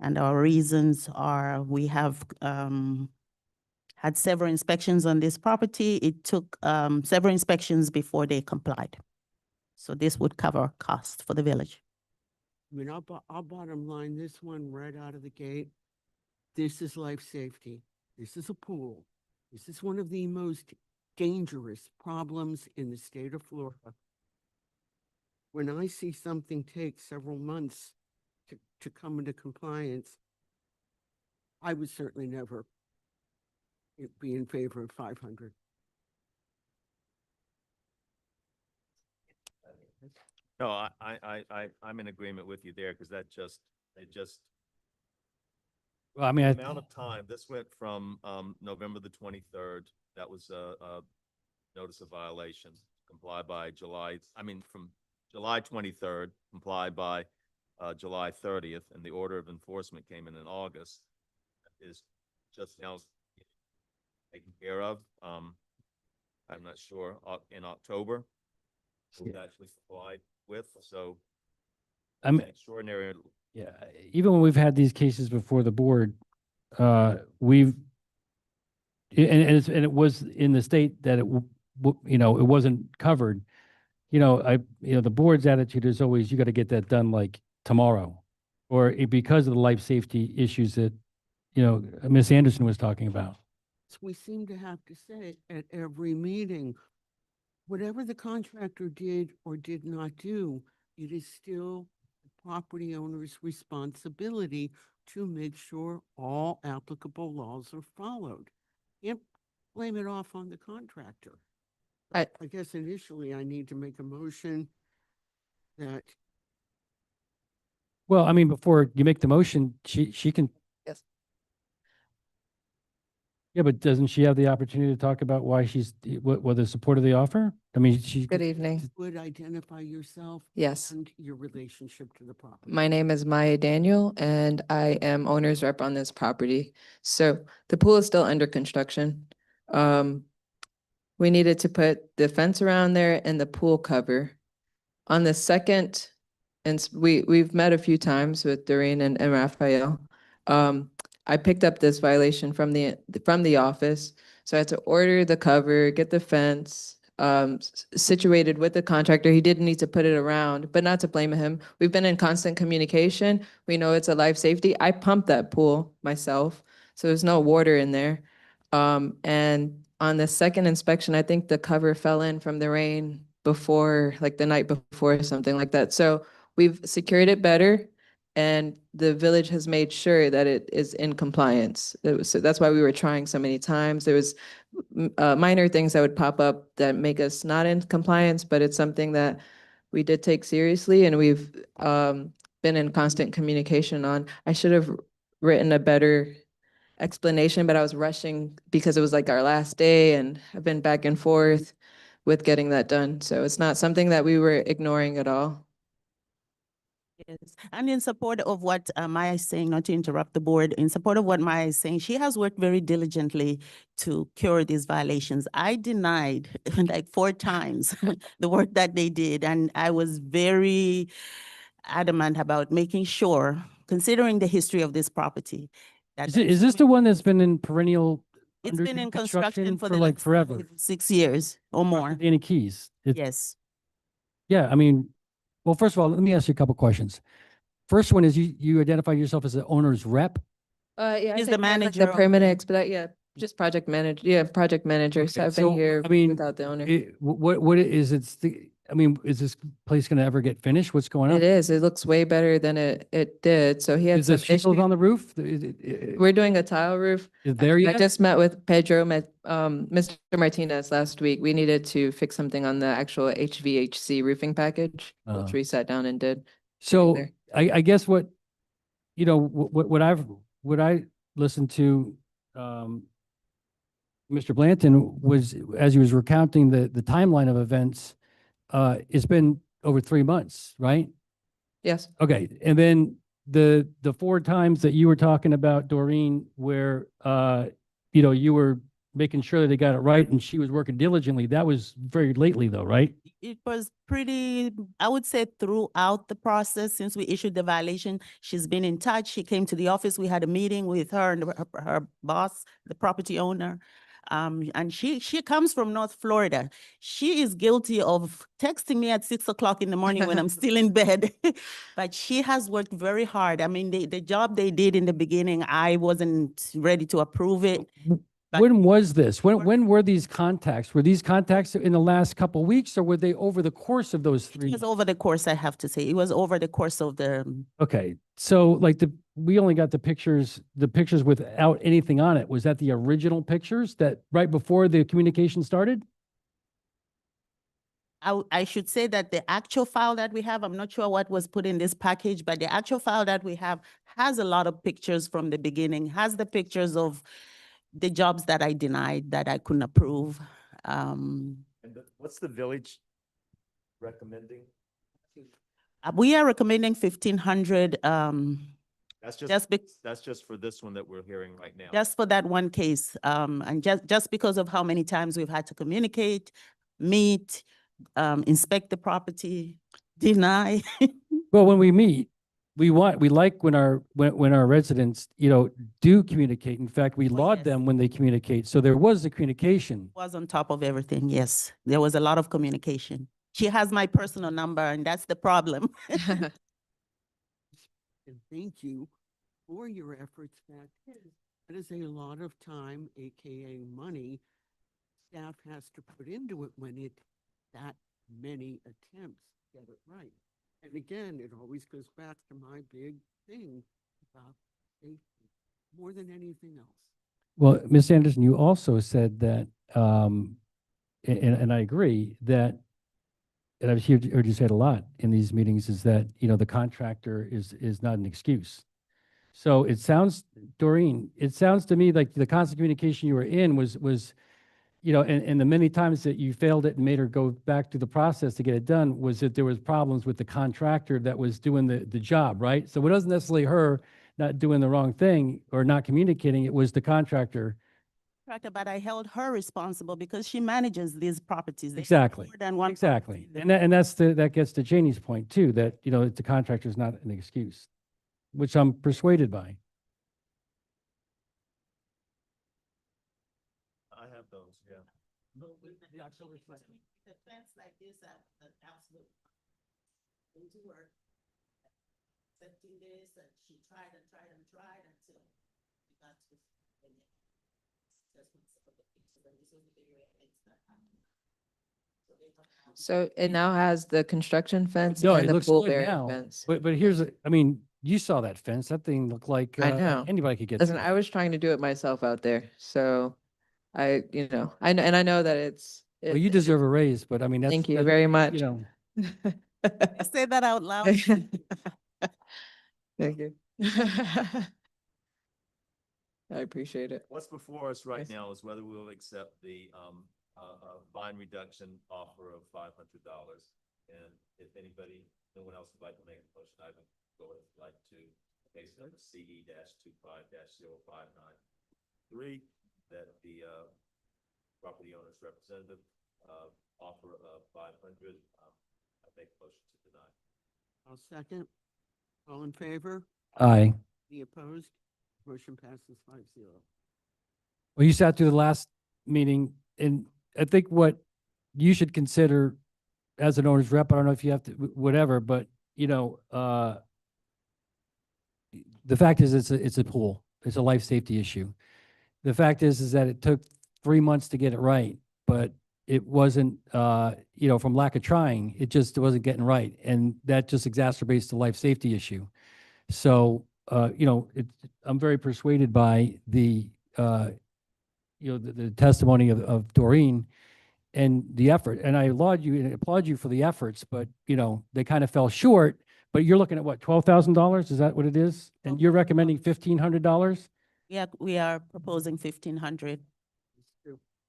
And our reasons are, we have had several inspections on this property. It took several inspections before they complied. So this would cover cost for the village. I mean, I'll bottom line this one right out of the gate. This is life safety. This is a pool. This is one of the most dangerous problems in the state of Florida. When I see something take several months to come into compliance, I would certainly never be in favor of 500. No, I'm in agreement with you there because it just, Well, I mean, the amount of time, this went from November the 23rd, that was a notice of violation, complied by from July 23rd, complied by July 30th, and the order of enforcement came in August, is just now taken care of. I'm not sure, in October, it was actually supplied with, so I'm, extraordinary. yeah, even when we've had these cases before the board, we've, and it was in the state that it wasn't covered. The board's attitude is always, you got to get that done like tomorrow, or because of the life safety issues that, Ms. Anderson was talking about. We seem to have to say at every meeting, whatever the contractor did or did not do, it is still the property owner's responsibility to make sure all applicable laws are followed. Can't blame it off on the contractor. I guess initially I need to make a motion that Well, I mean, before you make the motion, she can. Yes. Yeah, but doesn't she have the opportunity to talk about why she's, what the support of the offer? I mean, Good evening. would identify yourself Yes. and your relationship to the property. My name is Maya Daniel and I am owner's rep on this property. So the pool is still under construction. We needed to put the fence around there and the pool cover. On the second, and we've met a few times with Doreen and Raphael. I picked up this violation from the office. So I had to order the cover, get the fence, situated with the contractor. He did need to put it around, but not to blame him. We've been in constant communication. We know it's a life safety. I pumped that pool myself, so there's no water in there. And on the second inspection, I think the cover fell in from the rain before, like the night before or something like that. So we've secured it better. And the village has made sure that it is in compliance. So that's why we were trying so many times. There was minor things that would pop up that make us not in compliance, but it's something that we did take seriously and we've been in constant communication on. I should have written a better explanation, but I was rushing because it was like our last day and I've been back and forth with getting that done. So it's not something that we were ignoring at all. Yes, and in support of what Maya is saying, not to interrupt the board, in support of what Maya is saying, she has worked very diligently to cure these violations. I denied like 4 times the work that they did, and I was very adamant about making sure, considering the history of this property, that Is this the one that's been in perennial? it's under been in construction for for the like last forever? 6 years or more. Danny Keys. Yes. Yeah, I mean, well, first of all, let me ask you a couple questions. First one is you identify yourself as the owner's rep. Yeah, I He's the take care of, like, manager the of permit the- expedite, yeah, just project manager, yeah, project manager. So Okay, I've been so, here I mean, without the owner. What is I mean, is this place gonna ever get finished? What's going on? It is, it looks way better than it did. So he had Is the some shingles issues. on the roof? We're doing a tile roof. Is there I yet? just met with Pedro, Mr. Martinez last week. We needed to fix something on the actual HVAC roofing package, which we sat down and did. So there. I guess what, you know, what I listened to, Mr. Blanton was, as he was recounting the timeline of events, it's been over 3 months, right? Yes, Okay, and then the 4 times that you were talking about, Doreen, where, you know, you were making sure that they got it right and she was working diligently, that was very lately though, right? It was pretty, I would say throughout the process, since we issued the violation, she's been in touch. She came to the office. We had a meeting with her and her boss, the property owner. And she comes from North Florida. She is guilty of texting me at 6 o'clock in the morning when I'm still in bed. But she has worked very hard. I mean, the job they did in the beginning, I wasn't ready to approve it. But- When was this? When were these contacts? Were these contacts in the last couple of weeks or were they over the course of those It 3? was over the course, I have to say. It was over the course of the, Okay, so like we only got the pictures without anything on it. Was that the original pictures that right before the communication started? I should say that the actual file that we have, I'm not sure what was put in this package, but the actual file that we have has a lot of pictures from the beginning, has the pictures of the jobs that I denied, that I couldn't approve. And what's the village recommending? We are recommending 1,500, That's that's just for this one that we're hearing right now. just for that one case. And just because of how many times we've had to communicate, meet, inspect the property, deny. Well, when we meet, we like when our residents, you know, do communicate. In fact, we Oh, laud yes. them when they communicate. So there was a communication. Was on top of everything, yes. There was a lot of communication. She has my personal number, and that's the problem. And thank you for your efforts back then. That is a lot of time, AKA money, staff has to put into it when it that many attempts to get it right. And again, it always goes back to my big thing about safety, more than anything else. Well, Ms. Anderson, you also said that, and I agree that, and I've heard you say it a lot in these meetings, is that, you know, the contractor is not an excuse. So it sounds, Doreen, it sounds to me like the constant communication you were in was, you know, and the many times that you failed it and made her go back to the process to get it done was that there was problems with the contractor that was doing the job, right? So it wasn't necessarily her not doing the wrong thing or not communicating, it was the contractor. But I held her responsible because she manages these properties. They have Exactly. more than one Exactly. property. And that gets to Janie's point too, that, you know, the contractor is not an excuse, which I'm persuaded by. I have those, yeah. The fence like this, absolute. Into work. Accepting this, and she tried and tried and tried until we got to. So it now has the construction fence No, and it the looks pool good area now, fence. but here's, I mean, you saw that fence, that thing looked like I know. anybody could get Listen, through. I was trying to do it myself out there, so I know, and I know that it's. Well, you deserve a raise, but I mean, that's. Thank you that- very much. You know, I say that out loud. Thank you. I appreciate it. What's before us right Yes. now is whether we'll accept the, fine reduction offer of $500. And if anybody no one else would like to make a motion, I would go ahead, like to case number CE -25-0593, that the, property owner's representative, offer of 500, I make a motion to deny. I'll second. All in favor? Aye. Any opposed? Motion passes 5-0. Well, you sat through the last meeting, and I think what you should consider as an owner's rep, I don't know if you have to, whatever, but, the fact is, it's a pool. It's a life safety issue. The fact is that it took 3 months to get it right, but it wasn't, from lack of trying, it just wasn't getting right. And that just exacerbates the life safety issue. So, I'm very persuaded by the testimony of Doreen and the effort. And I applaud you for the efforts, but, they kind of fell short. But you're looking at what, $12,000? Is that what it is? And you're recommending $1,500? Yeah, we are proposing 1,500.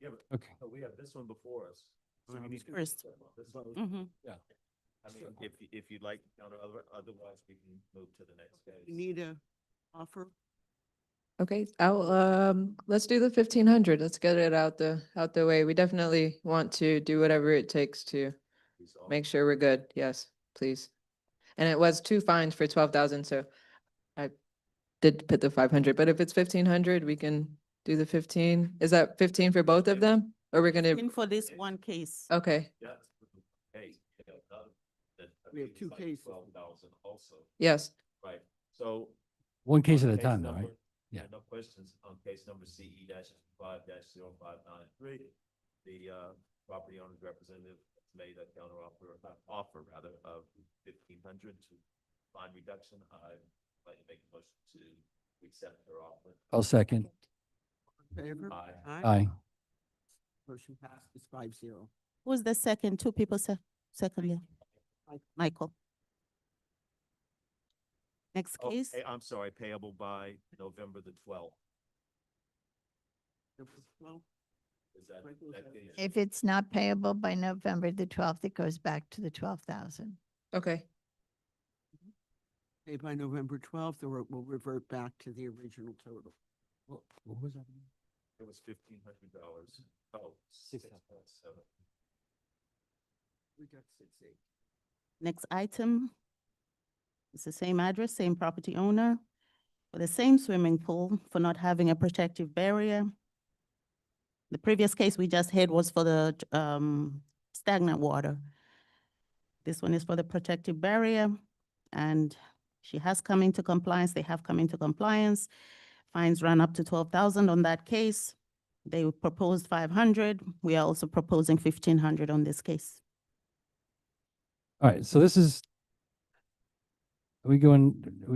Yeah, but, Okay. but we have this one before us. So we need to First. consider this one. Mhm. I mean, if you'd like to counter, otherwise we can move to the next case. You need a offer? Okay, let's do the 1,500. Let's get it out the way. We definitely want to do whatever it takes to Resolve. make sure we're good. Yes, please. And it was 2 fines for 12,000, so I did put the 500, but if it's 1,500, we can do the 15. Is that 15 for both of them? Or we're gonna, In for this one case. okay, Yeah. Hey, that, I We have believe it's 2 like cases. 12,000 also, yes. right? So. One case on at a case time, though, number- right? Yeah. No questions on case number CE-5-0593. The, property owner's representative made a counter offer rather of 1,500 to fine reduction. I'd like to make a motion to accept her offer. I'll second. In favor? Aye. Aye. Motion passes 5-0. Who was the second? Two people secondly. Michael. Next Oh, case. hey, I'm sorry, payable by November the 12th. Well, Is that? Michael, is that that- the issue? If it's not payable by November the 12th, it goes back to the 12,000. Okay, Paid by November 12th, or it will revert back to the original total. What was that? It was $1,500. Oh, 6.7. We got 6-8. Next item. It's the same address, same property owner, for the same swimming pool for not having a protective barrier. The previous case we just had was for the stagnant water. This one is for the protective barrier, and she has come into compliance, they have come into compliance. Fines ran up to 12,000 on that case. They proposed 500. We are also proposing 1,500 on this case. All right, so this is, are we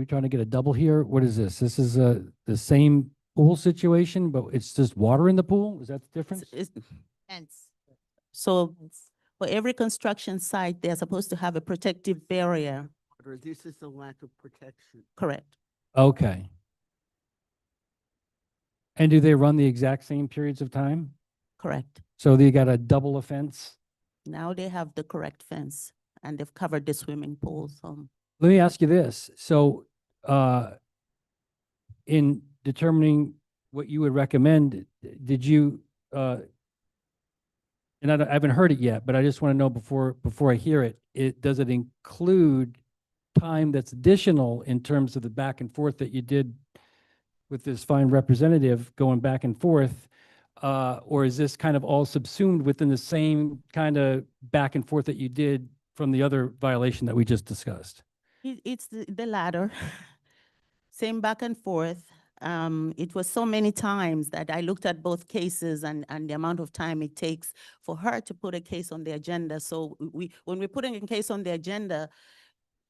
trying to get a double here? What is this? This is the same pool situation, but it's just water in the pool? Is that the difference? Hence. So for every construction site, they're supposed to have a protective barrier, Or this is the lack of protection. correct? Okay. And do they run the exact same periods of time? Correct. So they got a double offense? Now they have the correct fence and they've covered the swimming pool, so. Let me ask you this. So, in determining what you would recommend, did you, and I haven't heard it yet, but I just want to know before I hear it, does it include time that's additional in terms of the back and forth that you did with this fine representative going back and forth? Or is this kind of all subsumed within the same kind of back and forth that you did from the other violation that we just discussed? It's the latter. Same back and forth. It was so many times that I looked at both cases and the amount of time it takes for her to put a case on the agenda. So when we're putting a case on the agenda,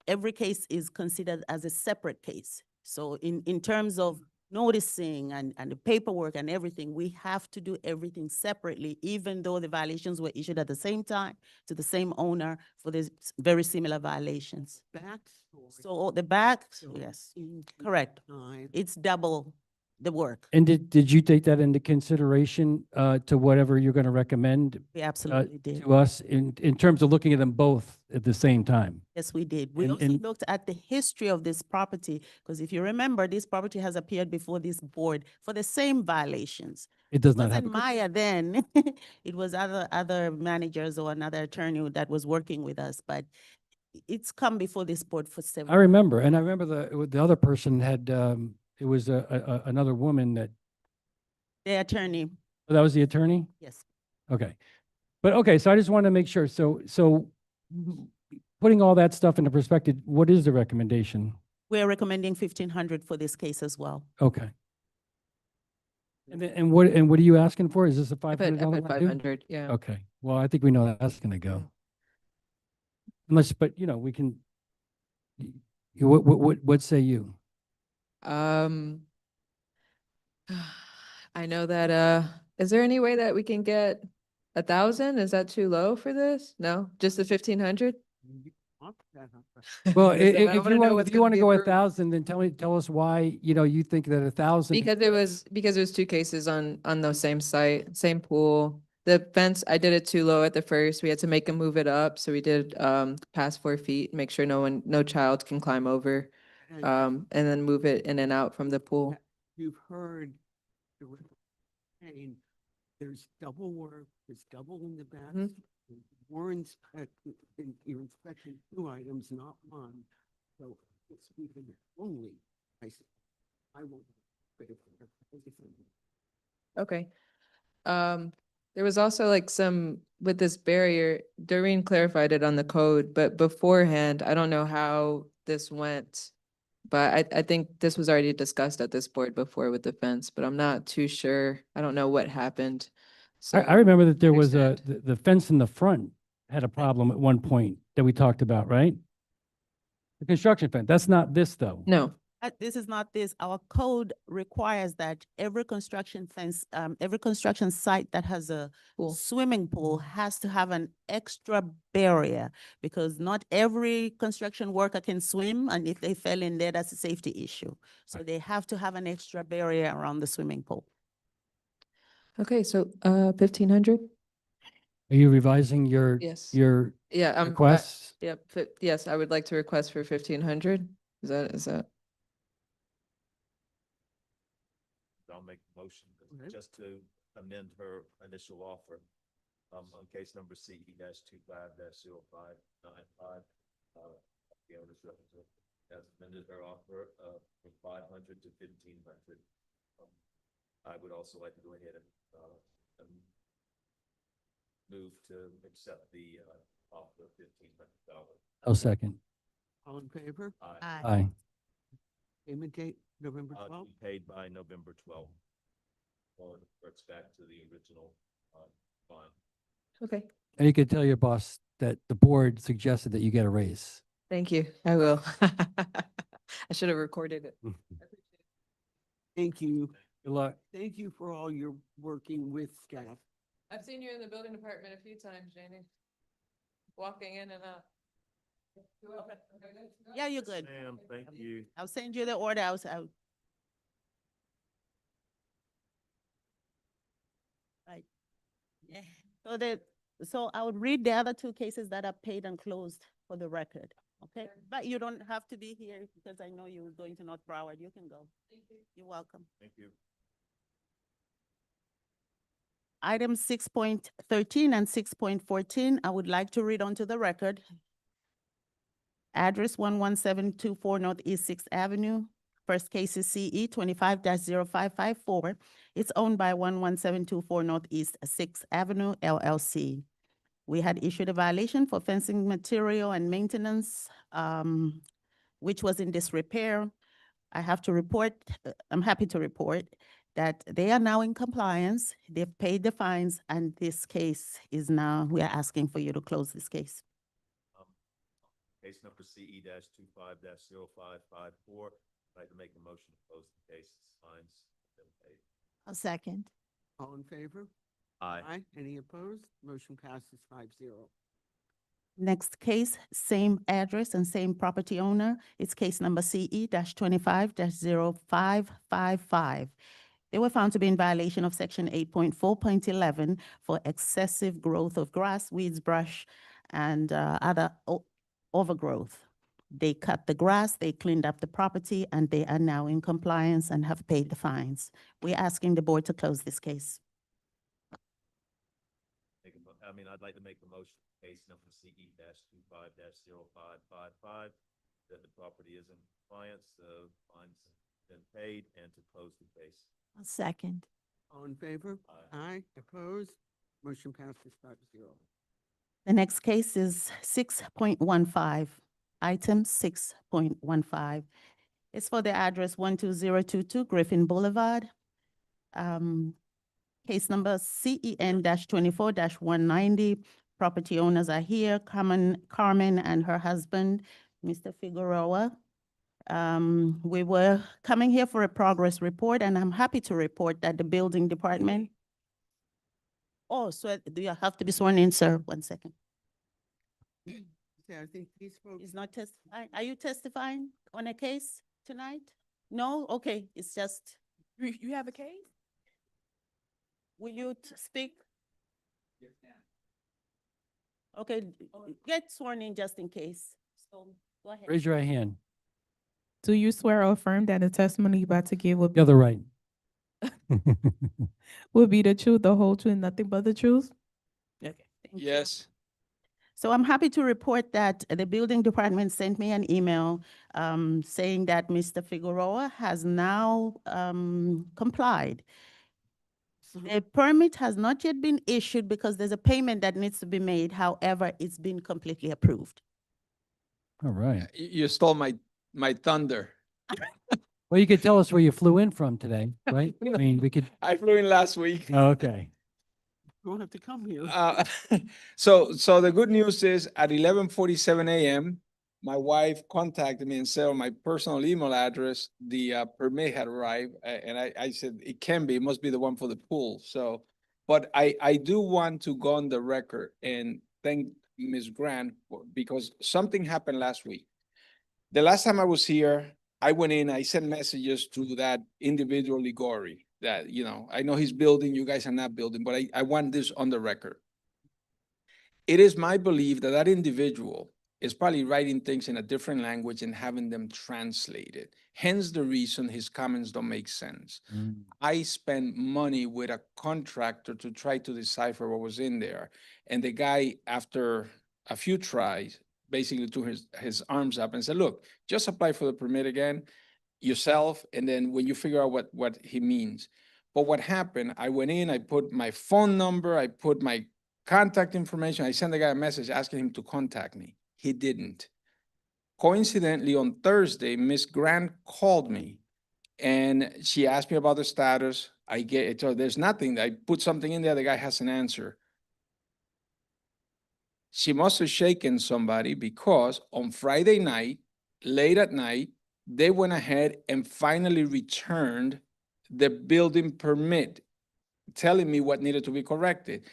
every case is considered as a separate case. So in terms of noticing and the paperwork and everything, we have to do everything separately, even though the violations were issued at the same time to the same owner for these very similar violations. Backstory. So the back, So yes, in correct. time, It's double the work. And did you take that into consideration to whatever you're going to recommend We absolutely did. to us in terms of looking at them both at the same time? Yes, we did. We And- also and- looked at the history of this property, because if you remember, this property has appeared before this board for the same violations. It does It not have. wasn't Maya then. It was other managers or another attorney that was working with us, but it's come before this board for I several. remember, and I remember the other person had, it was another woman The attorney, that was the attorney? yes. Okay. But okay, so I just wanted to make sure. So putting all that stuff into perspective, what is the recommendation? We're recommending 1,500 for this case as well. Okay. And what are you asking for? Is this a I $500? put 500, yeah. Okay, well, I think we know that's gonna go. Unless, but you know, we can, what say you? Um, I know that, is there any way that we can get 1,000? Is that too low for this? No, just the 1,500? Well, Because then I if wanna you know want, what's if you gonna want to be go approved. 1,000, then tell us why, you think that 1,000. Because there's two cases on the same site, same pool. The fence, I did it too low at the first. We had to make them move it up. So we did, past 4 feet, make sure no child can climb over. And then move it in and out from the pool. You've heard the saying, there's double work, there's double in the back. Mhm. You're you're inspecting 2 items, not 1. So it's even only, I won't. pay for everything. Okay. There was also like with this barrier, Doreen clarified it on the code, but beforehand, I don't know how this went. But I think this was already discussed at this board before with the fence, but I'm not too sure. I don't know what happened. I So, remember that there was understand. the fence in the front had a problem at one point that we talked about, right? The construction fence, that's not this though. no, This is not this. Our code requires that every construction fence, every construction site that has a Pool. swimming pool has to have an extra barrier, because not every construction worker can swim, and if they fell in there, that's a safety issue. So they have to have an extra barrier around the swimming pool. okay, so 1,500? Are you revising your, Yes. your Yeah, requests? yep, yes, I would like to request for 1,500. Is that? I'll make a motion Okay. just to amend her initial offer. On case number CE-25-0595, the owner's representative has amended her offer, from 500 to 1,500. I would also like to go ahead and move to accept the, offer of $1,500. I'll second. All in favor? Aye. Aye. Payment date, November To 12th? be paid by November 12th. Or it works back to the original, fine. Okay, And you could tell your boss that the board suggested that you get a raise. thank you. I will. I should have recorded it. Thank you. Good luck. Thank you for all your working with staff. I've seen you in the building department a few times, Janie. Walking in and out. Yeah, you're good. Ma'am, thank you. I'll send you the order. Right. Yeah. So I would read the other 2 cases that are paid and closed for the record, okay? But you don't have to be here, because I know you're going to North Broward. You can go. You're welcome. Thank you. Item 6.13 and 6.14, I would like to read onto the record. Address 11724 Northeast Sixth Avenue. First case is CE 25-0554. It's owned by 11724 Northeast Sixth Avenue LLC. We had issued a violation for fencing material and maintenance, which was in disrepair. I have to report, I'm happy to report that they are now in compliance. They've paid the fines, and this case is now, we are asking for you to close this case. Case number CE-25-0554. I'd like to make a motion to close the case. Fines been paid. I'll second. All in favor? Aye. Any opposed? Motion passes 5-0. Next case, same address and same property owner. It's case number CE 25-0555. They were found to be in violation of section 8.4.11 for excessive growth of grass, weeds, brush, and other overgrowth. They cut the grass, they cleaned up the property, and they are now in compliance and have paid the fines. We're asking the board to close this case. I'd like to make a motion, case number CE -25-0555, that the property is in compliance, fines been paid, and to close the case. I'll second. All in favor? Aye. Opposed? Motion passes 5-0. The next case is 6.15, item 6.15. It's for the address 12022 Griffin Boulevard. Case number CEN-24-190. Property owners are here, Carmen and her husband, Mr. Figueroa. We were coming here for a progress report, and I'm happy to report that the building department. Oh, so do you have to be sworn in, sir? 1 second. Yeah, I think these folks. Is not testifying. Are you testifying on a case tonight? No? Okay, it's just, You have a case? will you speak? Okay, get sworn in just in case. So, go ahead. Raise your right hand. Do you swear or affirm that the testimony you're about to give The other right. will be the truth, the whole truth, and nothing but the truth? Okay, thank you. Yes. So I'm happy to report that the building department sent me an email saying that Mr. Figueroa has now complied. The permit has not yet been issued because there's a payment that needs to be made. However, it's been completely approved. All right. You stole my thunder. Well, you could tell us where you flew in from today, right? I mean, we could, I flew in last week. oh, okay. You won't have to come here. So the good news is at 11:47 a.m., my wife contacted me and said on my personal email address, the permit had arrived. And I said, it can be, it must be the one for the pool. So, but I do want to go on the record and thank Ms. Grant because something happened last week. The last time I was here, I went in, I sent messages to that individual Ligori that, I know he's building, you guys are not building, but I want this on the record. It is my belief that that individual is probably writing things in a different language and having them translated. Hence the reason his comments don't make sense. I spent money with a contractor to try to decipher what was in there. And the guy, after a few tries, basically threw his arms up and said, look, just apply for the permit again yourself. And then when you figure out what he means. But what happened, I went in, I put my phone number, I put my contact information. I sent the guy a message asking him to contact me. He didn't. Coincidentally, on Thursday, Ms. Grant called me and she asked me about the status. I told her there's nothing. I put something in there, the guy has an answer. She must have shaken somebody because on Friday night, late at night, they went ahead and finally returned the building permit, telling me what needed to be corrected.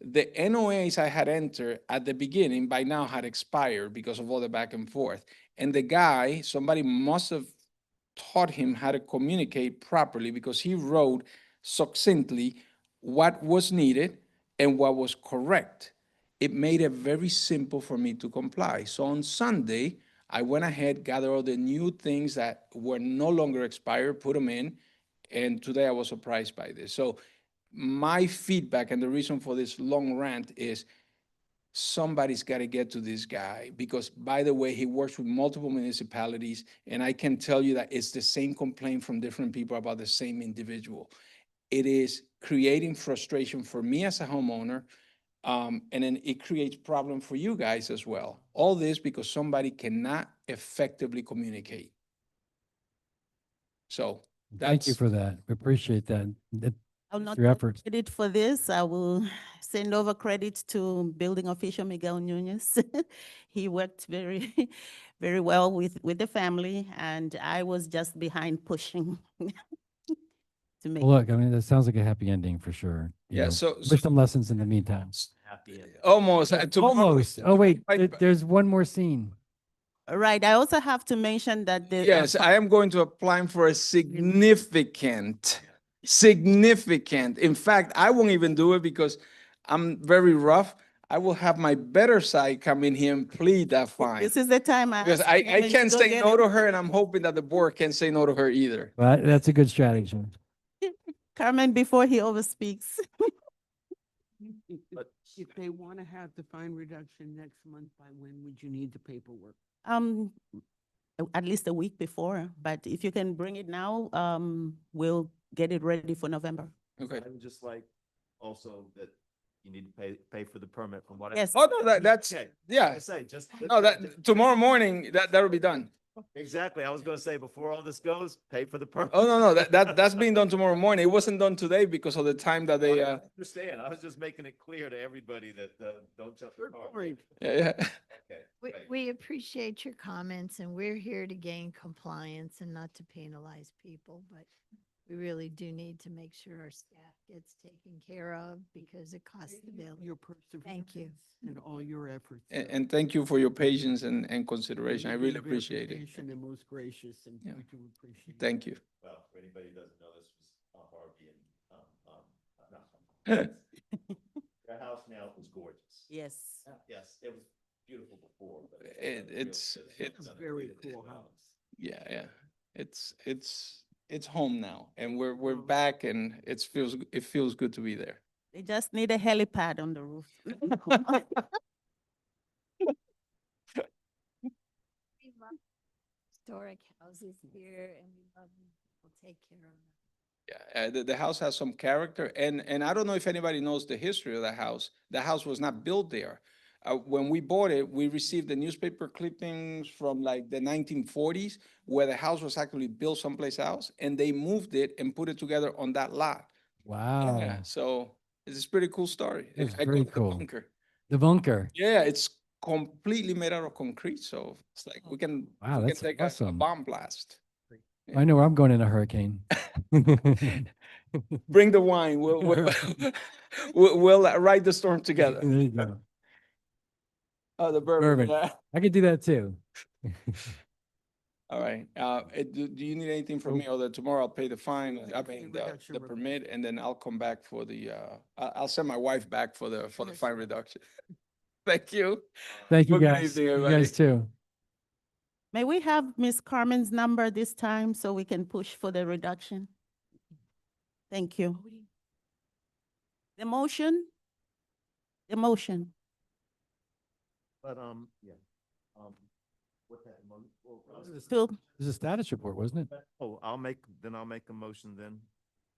The NOAs I had entered at the beginning by now had expired because of all the back and forth. And the guy, somebody must have taught him how to communicate properly because he wrote succinctly what was needed and what was correct. It made it very simple for me to comply. So on Sunday, I went ahead, gathered all the new things that were no longer expired, put them in, and today I was surprised by this. So my feedback and the reason for this long rant is somebody's got to get to this guy because, by the way, he works with multiple municipalities, and I can tell you that it's the same complaint from different people about the same individual. It is creating frustration for me as a homeowner, and then it creates problem for you guys as well. All this because somebody cannot effectively communicate. So Thank you that's for that. We appreciate that. I'll not your take efforts. credit for this. I will send over credit to building official Miguel Nunez. He worked very, very well with the family, and I was just behind pushing to make. Well, look, I mean, that sounds like a happy ending for sure. You Yeah, know, so There's some lessons in the meantime. Happy at the end. Almost. Tomorrow- Almost. Oh, wait, Right, there's one more scene. Right, I also have to mention that the. Yes, I am going to apply for a significant. In fact, I won't even do it because I'm very rough. I will have my better side come in here and plead that fine. This is the time I. Because ask I Carmen to can't go say get no it. to her, and I'm hoping that the board can't say no to her either. But that's a good strategy. Carmen, before he overspeaks. But- If they want to have the fine reduction next month, by when would you need the paperwork? At least a week before, but if you can bring it now, we'll get it ready for November. Okay. I would just like also that you need to pay for the permit from what. I- Yes. Oh, no, that's, Okay, yeah. I say, just. No, that, tomorrow morning, that'll be done. Exactly. I was gonna say, before all this goes, pay for the permit. Oh, no, that's being done tomorrow morning. It wasn't done today because of the time that they, I understand. I was just making it clear to everybody that, don't jump the Good car. point. yeah. Okay, We, great. we appreciate your comments and we're here to gain compliance and not to penalize people, but we really do need to make sure our staff gets taken care of because it costs the village. Your perseverance you. and all your efforts. And thank you for your patience and consideration. I You've really been very appreciate it. patient and most gracious, and Yeah. we do appreciate it. Thank you. Well, for anybody who doesn't know, this was Harvey and, Your house now is gorgeous. Yes. Yes, it was beautiful before, but. It's very cool house. Yeah. It's home now and we're back and it feels good to be there. They just need a helipad on the roof. We love historic houses here and we love them. We'll take care of them. Yeah, the house has some character and I don't know if anybody knows the history of the house. The house was not built there. When we bought it, we received the newspaper clippings from like the 1940s where the house was actually built someplace else and they moved it and put it together on that lot. Wow. Yeah, so it's a pretty cool story. That's I call very it the cool. bunker. The bunker. Yeah, it's completely made out of concrete, so it's like we can Wow, we can that's take a awesome. bomb blast. I know where I'm going in a hurricane. Bring the wine. We'll ride the storm together. There you go. Oh, the bourbon. Bourbon. Yeah. I could do that too. All right. Do you need anything from me other tomorrow? I'll pay the fine. I mean, the permit, and then I'll come back for the. I'll send my wife back for the fine reduction. Thank you. Thank you Well, good guys. evening, You everybody. guys too. May we have Ms. Carmen's number this time so we can push for the reduction? Thank you. The motion? The motion. But, yeah. What that, To, It was a status report, wasn't it? I'll make a motion then.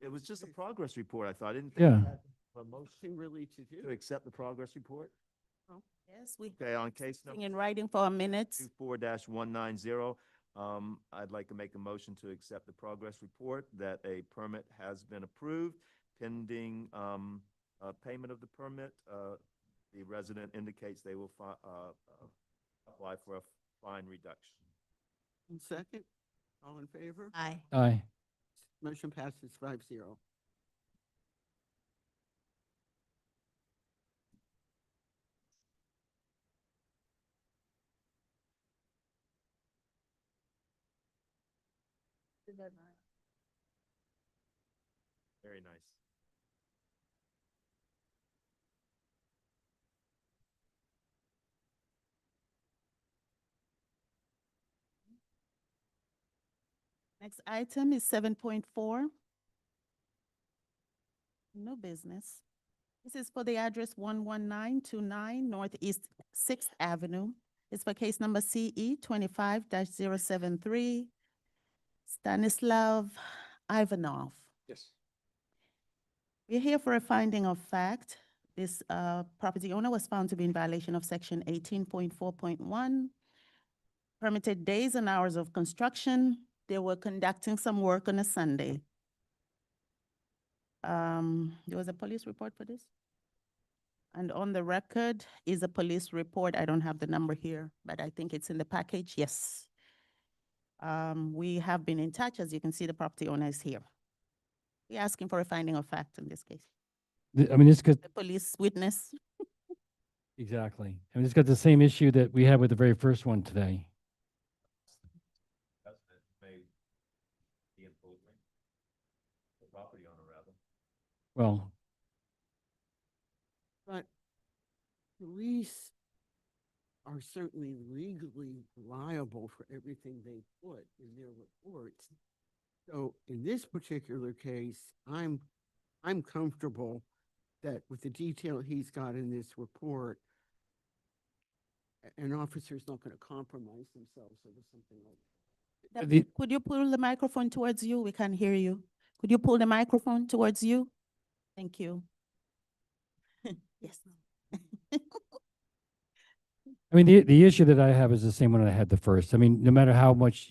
It was just a progress report, I thought. I didn't think. Yeah. we had a motion Nothing really to to do. accept the progress report. yes, we. Okay, on case number. In writing for a minute. 24-190. I'd like to make a motion to accept the progress report that a permit has been approved pending, payment of the permit. The resident indicates they will apply for a fine reduction. And second, all in favor? Aye. Aye. Motion passes 5-0. Very nice. Next item is 7.4. No business. This is for the address 11929 Northeast Sixth Avenue. It's for case number CE 25-073, Stanislav Ivanov. Yes. We're here for a finding of fact. This property owner was found to be in violation of section 18.4.1. Permitted days and hours of construction. They were conducting some work on a Sunday. There was a police report for this? And on the record is a police report. I don't have the number here, but I think it's in the package. Yes. We have been in touch. As you can see, the property owner is here. We're asking for a finding of fact in this case. I mean, this could, The police witness. Exactly. I mean, it's got the same issue that we had with the very first one today. May be improving. The property owner rather. Well, But police are certainly legally liable for everything they put in their reports. So in this particular case, I'm comfortable that with the detail he's got in this report, an officer's not going to compromise themselves over something like that. The- Could you pull the microphone towards you? We can't hear you. Could you pull the microphone towards you? Thank you. Yes. I mean, the issue that I have is the same one I had the first. I mean, no matter how much,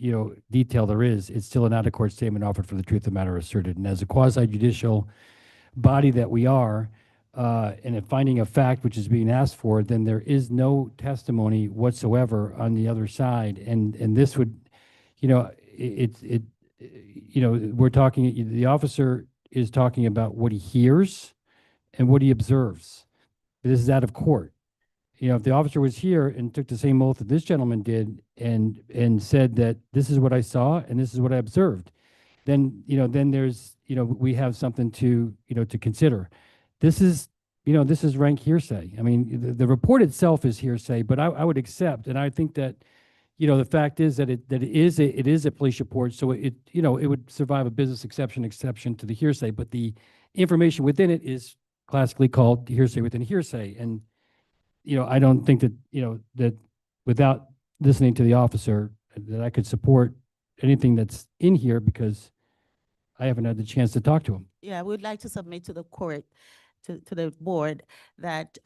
detail there is, it's still an out-of-court statement offered for the truth of the matter asserted. And as a quasi-judicial body that we are, and a finding of fact which is being asked for, then there is no testimony whatsoever on the other side. And this would, we're talking, the officer is talking about what he hears and what he observes. This is out of court. If the officer was here and took the same oath that this gentleman did and said that this is what I saw and this is what I observed, then there's, we have something to consider. This is rank hearsay. I mean, the report itself is hearsay, but I would accept, and I think that, the fact is that it is a police report, so it would survive a business exception to the hearsay, but the information within it is classically called hearsay within hearsay. And I don't think that, that without listening to the officer, that I could support anything that's in here because I haven't had the chance to talk to him. Yeah, we would like to submit to the court, to the board, that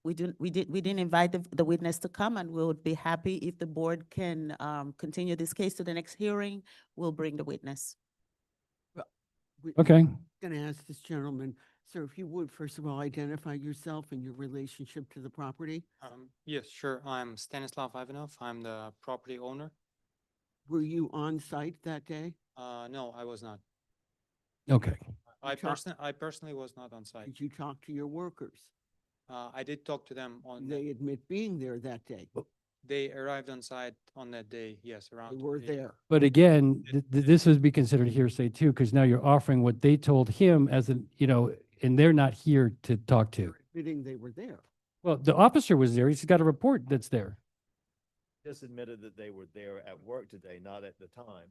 we didn't invite the witness to come, and we would be happy if the board can continue this case to the next hearing. We'll bring the witness. Okay. Going to ask this gentleman, sir, if you would, first of all, identify yourself and your relationship to the property. Yes, sure. I'm Stanislav Ivanov. I'm the property owner. Were you on site that day? No, I was not. Okay. I talk- personally was not on site. Did you talk to your workers? I did talk to them on, They admit being there that day. they arrived on site on that day, yes, around. They were 2 p.m. there. But again, this would be considered hearsay too, because now you're offering what they told him as an, and they're not here to talk to. Admitting they were there. Well, the officer was there. He's got a report that's there. Just admitted that they were there at work today, not at the time.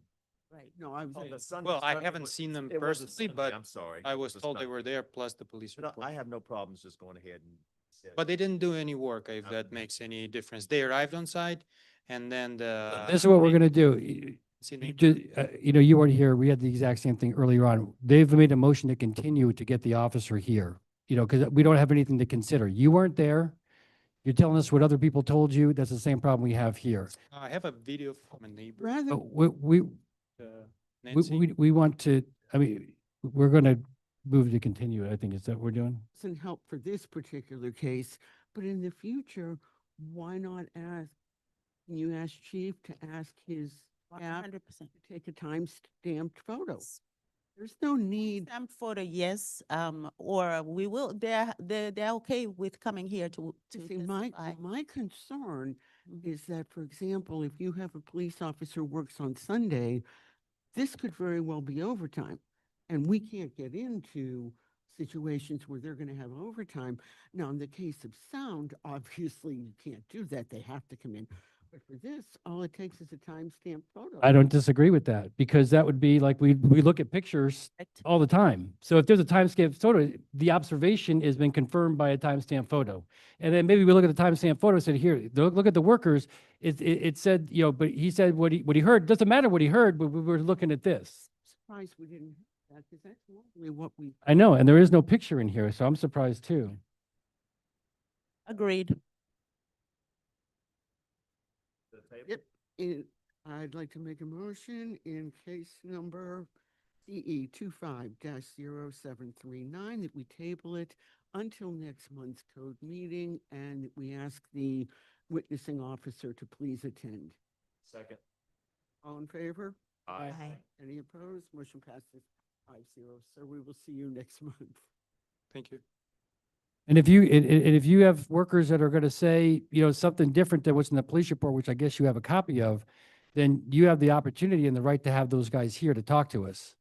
Right. No, I was. On the Sunday- Well, I Sunday haven't was- seen them it was a personally, Sunday, but I'm sorry. I was It told they Sunday. were there, plus the police But report. I have no problems just going ahead and. But they didn't do any work, if that Okay. makes any difference. They arrived on site, and then the. This is what we're gonna do. You weren't here. We had the exact same thing earlier on. They've made a motion to continue to get the officer here, because we don't have anything to consider. You weren't there. You're telling us what other people told you. That's the same problem we have here. I have a video from a neighbor, Rather, But we Nancy. we want to, I mean, we're gonna move to continue it, I think. Is that what we're doing? doesn't help for this particular case, but in the future, why not ask, can you ask Chief to ask his staff 100%. to take a time-stamped photo? There's no need. Stamp photo, yes, or we will, they're okay with coming here to See, my testify. concern Mhm. is that, for example, if you have a police officer works on Sunday, this could very well be overtime. And we can't get into situations where they're going to have overtime. Now, in the case of sound, obviously you can't do that. They have to come in. But for this, all it takes is a timestamp photo. I don't disagree with that, because that would be like, we look at pictures Correct. all the time. So if there's a timestamp photo, the observation has been confirmed by a timestamp photo. And then maybe we look at the timestamp photo and said, here, look at the workers. It said, but he said what he heard. Doesn't matter what he heard, but we were looking at this. Surprised we didn't have that, because that's normally what we. I know, and there is no picture in here, so I'm surprised too. Agreed. The table? Yep. I'd like to make a motion in case number CE 25-0739 that we table it until next month's code meeting, and that we ask the witnessing officer to please attend. Second. All in favor? Aye. Any opposed? Motion passes 5-0. So we will see you next month. Thank you. And if you have workers that are going to say, something different than what's in the police report, which I guess you have a copy of, then you have the opportunity and the right to have those guys here to talk to us.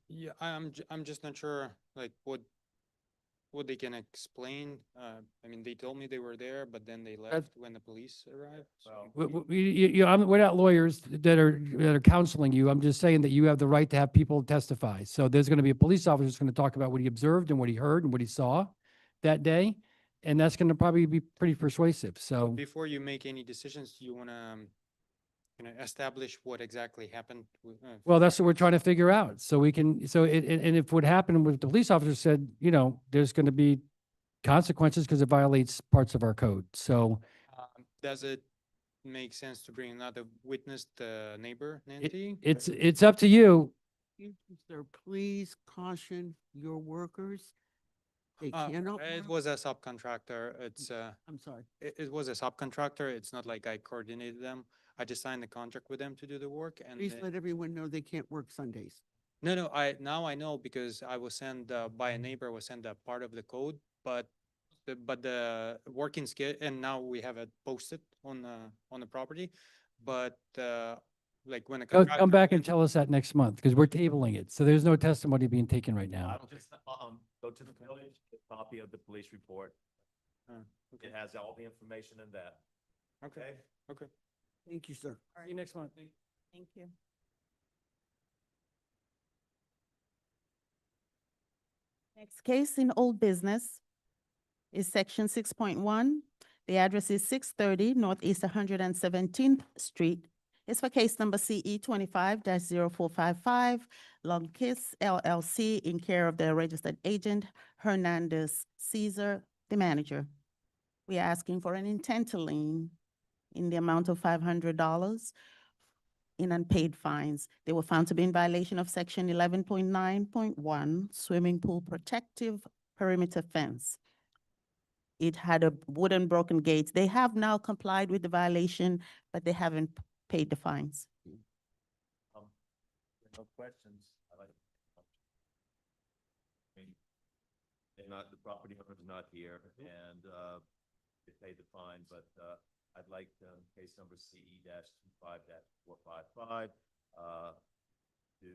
Yeah, I'm just not sure, like, what they can explain. I mean, they told me they were there, but then they left when the police arrived. So We're not lawyers that are counseling you. I'm just saying that you have the right to have people testify. So there's going to be a police officer who's going to talk about what he observed and what he heard and what he saw that day. And that's going to probably be pretty persuasive. So before you make any decisions, you wanna, establish what exactly happened. well, that's what we're trying to figure out. So we can, and if what happened with the police officer said, there's going to be consequences because it violates parts of our code. So Does it make sense to bring another witness, the neighbor, Nancy? it's up to you. Sir, please caution your workers. They cannot. It work- was a subcontractor. It's, I'm sorry. it was a subcontractor. It's not like I coordinated them. I just signed the contract with them to do the work and. Please let everyone know they can't work Sundays. No, now I know because I was sent, by a neighbor, was sent a part of the code, but the working scale, and now we have it posted on the property. But, like when a Come contractor back and went- tell us that next month because we're tabling it. So there's no testimony being taken right now. I'll just, go to the village, get a copy of the police report. okay. It has all the information in that. Okay, okay. Thank you, sir. See you next month. Thank you. Next case in old business is section 6.1. The address is 630 Northeast 117th Street. It's for case number CE 25-0455, Long Kiss LLC, in care of the registered agent Hernandez Caesar, the manager. We are asking for an intent to lien in the amount of $500 in unpaid fines. They were found to be in violation of section 11.9.1, swimming pool protective perimeter fence. It had a wooden broken gate. They have now complied with the violation, but they haven't paid the fines. No questions. I like. I mean, they're not, the property owner's not here and, they paid the fine, but, I'd like, case number CE-25-455, to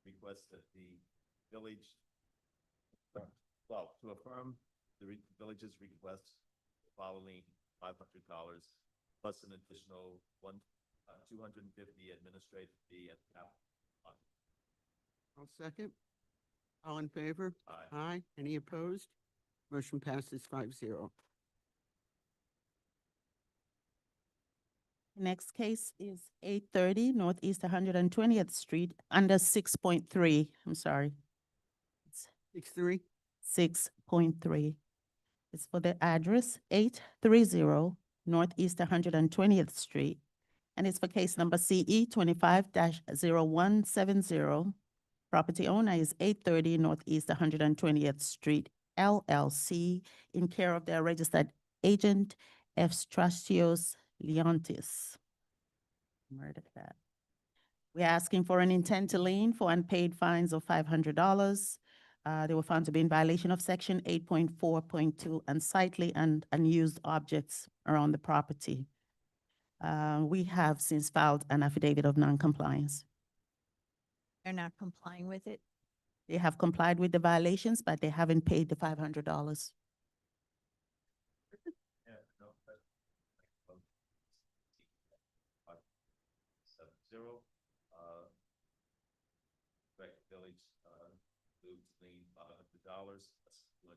request that the village, to affirm the village's request following $500 plus an additional $250 administrative fee and capital. I'll second. All in favor? Aye. Aye. Any opposed? Motion passes 5-0. Next case is 830 Northeast 120th Street under 6.3. I'm sorry. It's 6-3. 6.3. It's for the address 830 Northeast 120th Street. And it's for case number CE 25-0170. Property owner is 830 Northeast 120th Street LLC, in care of their registered agent Evstratios Leontis. Murdered that. We're asking for an intent to lien for unpaid fines of $500. They were found to be in violation of section 8.4.2, unsightly and unused objects around the property. We have since filed an affidavit of noncompliance. They're not complying with it. They have complied with the violations, but they haven't paid the $500. Yeah, no, but, 7-0, Breck Village, moves lien $500, that's $250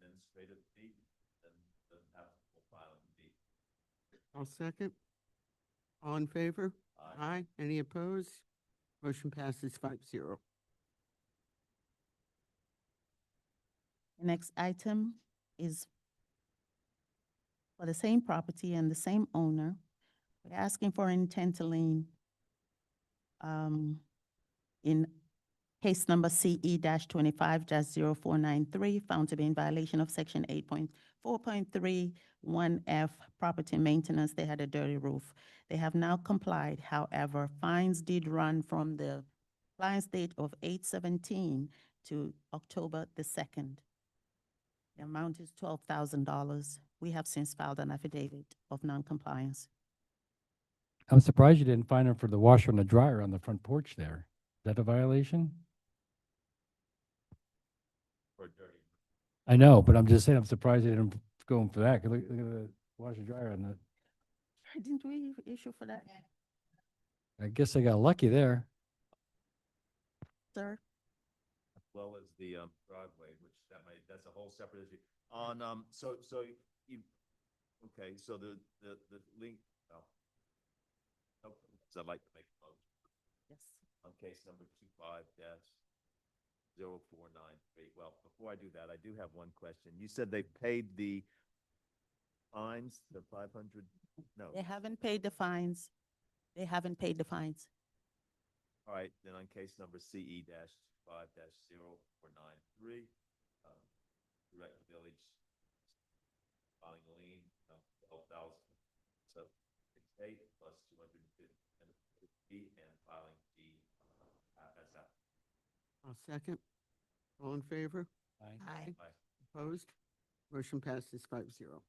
administrative fee, then doesn't have a filing fee. I'll second. All in favor? Aye. Any opposed? Motion passes 5-0. The next item is for the same property and the same owner. We're asking for an intent to lien in case number CE-25-0493, found to be in violation of section 8.4.31F, property maintenance. They had a dirty roof. They have now complied. However, fines did run from the Compliance date of 8/17 to October the 2nd. The amount is $12,000. We have since filed an affidavit of noncompliance. I'm surprised you didn't fine them for the washer and the dryer on the front porch there. Is that a violation? For dirty. I know, but I'm just saying, I'm surprised they didn't go in for that. 'Cause look at the washer dryer on the, Didn't we issue for that, I guess they got lucky there. sir? As well as the driveway, which that's a whole separate issue. On, so you, okay, so the link, oh. Okay, so I'd like to make a motion Yes. on case number 25-0493. Well, before I do that, I do have one question. You said they paid the fines, the 500? No. They haven't paid the fines. They haven't paid the fines. All right, then on case number CE-5-0493, direct the village filing a lien, 12,000. So 68 plus 250 and filing fee, that's that. I'll second. All in favor? Aye. Aye. Opposed? Motion passes 5-0.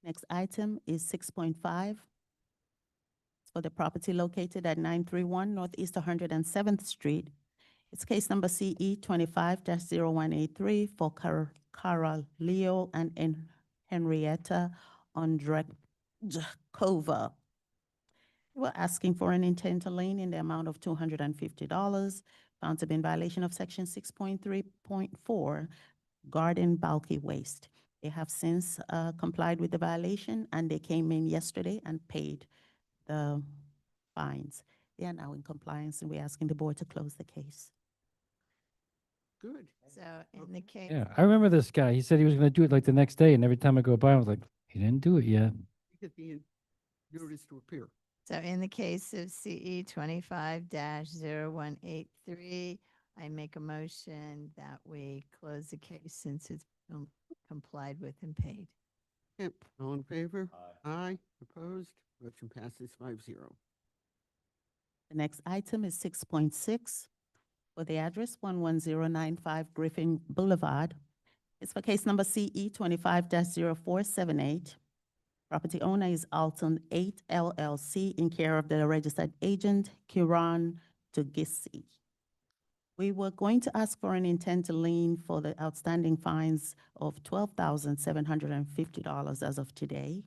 Next item is 6.5. It's for the property located at 931 Northeast 107th Street. It's case number CE 25-0183 for Cara Leo and Henrietta Ondrekova. We're asking for an intent to lien in the amount of $250, found to be in violation of section 6.3.4, garden bulky waste. They have since complied with the violation, and they came in yesterday and paid the fines. They are now in compliance, and we're asking the board to close the case. Good. So in the case. Yeah, I remember this guy. He said he was gonna do it like the next day, and every time I go by, I was like, he didn't do it yet. You get the notice to appear. So in the case of CE 25-0183, I make a motion that we close the case since it's complied with and paid. Yep. All in favor? Aye. Aye. Opposed? Motion passes 5-0. The next item is 6.6 for the address 11095 Griffin Boulevard. It's for case number CE 25-0478. Property owner is Alton 8 LLC in care of the registered agent Kiran Tugisi. We were going to ask for an intent to lien for the outstanding fines of $12,750 as of today.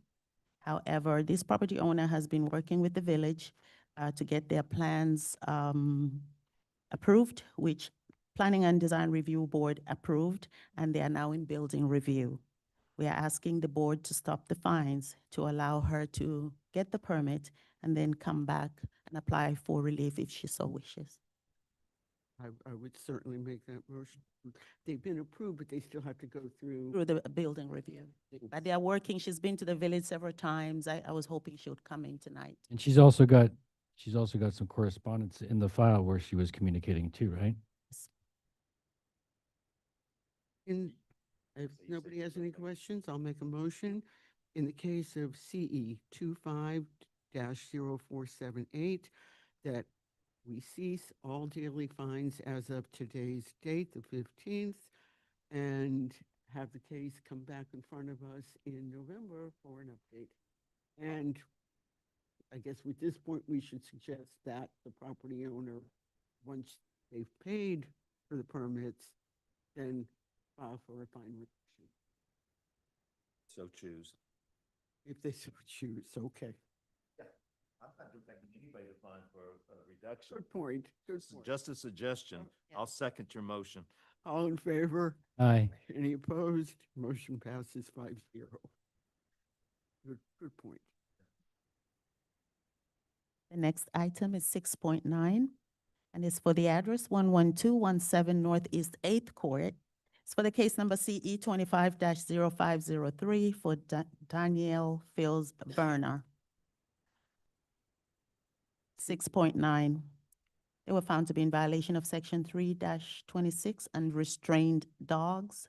However, this property owner has been working with the village to get their plans approved, which Planning and Design Review Board approved, and they are now in building review. We are asking the board to stop the fines to allow her to get the permit and then come back and apply for relief if she so wishes. I would certainly make that motion. They've been approved, but they still have to go through. Through the building review. But they are working, she's been to the village several times. I was hoping she would come in tonight. And she's also got some correspondence in the file where she was communicating too, right? If nobody has any questions, I'll make a motion. In the case of CE 25-0478, that we cease all daily fines as of today's date, the 15th, and have the case come back in front of us in November for an update. And I guess with this point, we should suggest that the property owner, once they've paid for the permits, then file for a fine reduction. So choose. If they so choose, okay. I'm not expecting anybody to fine for a reduction. Good point, good This is point. just a suggestion. I'll second your motion. All in favor? Aye. Any opposed? Motion passes 5-0. Good point. The next item is 6.9, and it's for the address 11217 Northeast 8th Court. It's for the case number CE 25-0503 for Danielle Fields Berner. 6.9, they were found to be in violation of section 3-26 and restrained dogs.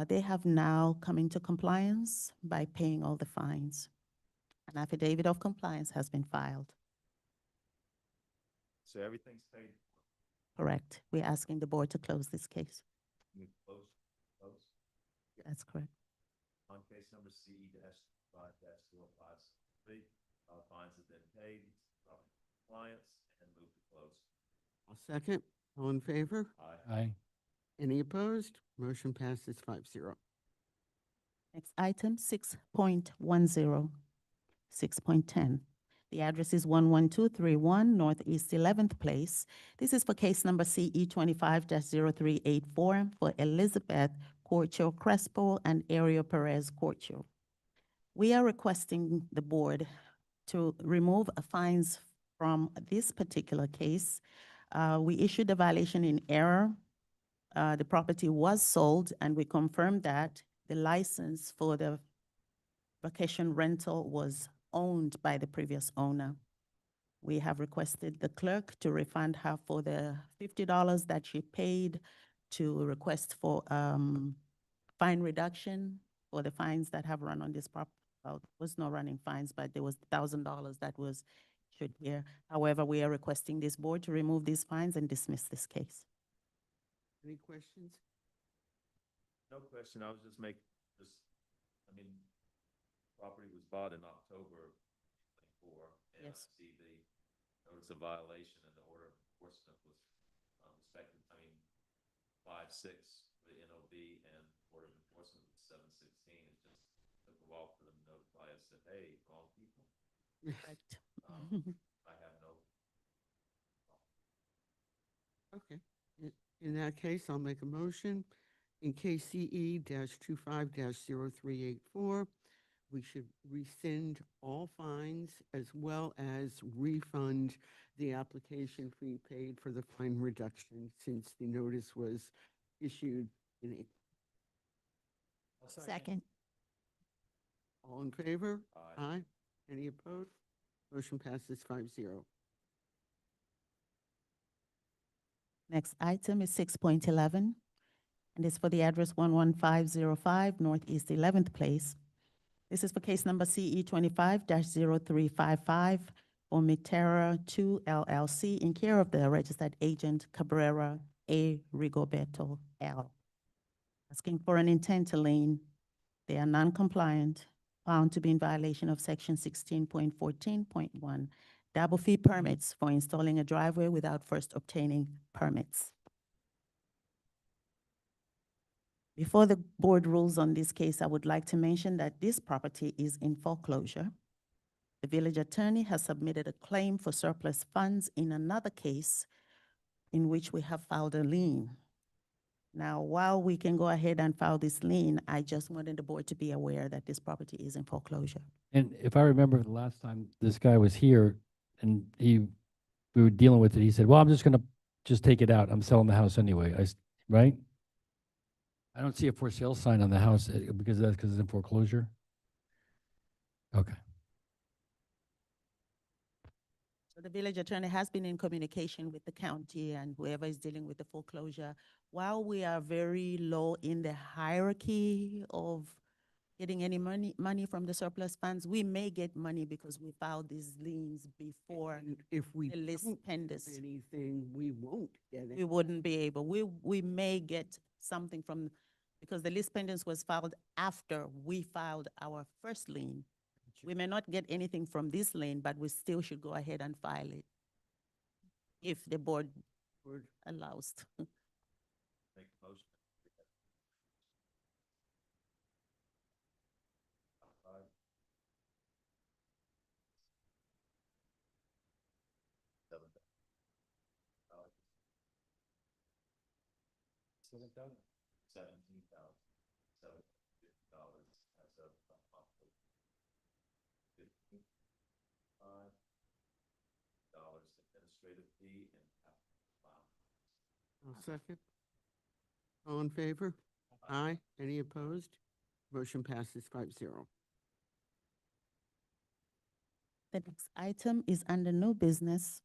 They have now come into compliance by paying all the fines. An affidavit of compliance has been filed. So everything's paid. Correct. We're asking the board to close this case. We close. That's correct. On case number C-5-0563, fines have been paid, compliance, and move to close. I'll second. All in favor? Aye. Aye. Any opposed? Motion passes 5-0. Next item, 6.10, 6.10. The address is 11231 Northeast 11th Place. This is for case number CE 25-0384 for Elizabeth Corcho Crespo and Ariel Perez Corcho. We are requesting the board to remove fines from this particular case. We issued a violation in error. The property was sold, and we confirmed that the license for the vacation rental was owned by the previous owner. We have requested the clerk to refund her for the $50 that she paid to request for fine reduction for the fines that have run on this property. Well, there was no running fines, but there was $1,000 that was issued here. However, we are requesting this board to remove these fines and dismiss this case. Any questions? No question, I was just I mean, property was bought in October 24, and I Yes. see the notice of violation and the order of enforcement was respected, 5/6 for the NOV and order of enforcement was 7/16. It just took a while for them to notify us that, hey, wrong people. Correct. I have no. Okay. In that case, I'll make a motion. In case CE-25-0384, we should rescind all fines as well as refund the application fee paid for the fine reduction since the notice was issued in April. Second. All in favor? Aye. Any opposed? Motion passes 5-0. Next item is 6.11, and it's for the address 11505 Northeast 11th Place. This is for case number CE 25-0355 for Mitera 2 LLC in care of the registered agent Cabrera A. Rigoberto L. Asking for an intent to lien. They are non-compliant, found to be in violation of section 16.14.1, double fee permits for installing a driveway without first obtaining permits. Before the board rules on this case, I would like to mention that this property is in foreclosure. The village attorney has submitted a claim for surplus funds in another case in which we have filed a lien. Now, while we can go ahead and file this lien, I just wanted the board to be aware that this property is in foreclosure. And if I remember the last time this guy was here and we were dealing with it, he said, well, I'm just gonna take it out. I'm selling the house anyway. Right? I don't see a for sale sign on the house because it's in foreclosure. Okay. So the village attorney has been in communication with the county and whoever is dealing with the foreclosure. While we are very low in the hierarchy of getting any money from the surplus funds, we may get money because we filed these liens before And if we the list don't pendants. do anything, we won't get We it. wouldn't be able, we may get something from, because the list pendants was filed after we filed our first lien. We may not get anything from this lien, but we still should go ahead and file it if the board Board. allows. Make a motion. $17,750 as of October. $55 administrative fee and I'll second. All in favor? Aye. Any opposed? Motion passes 5-0. The next item is under new business,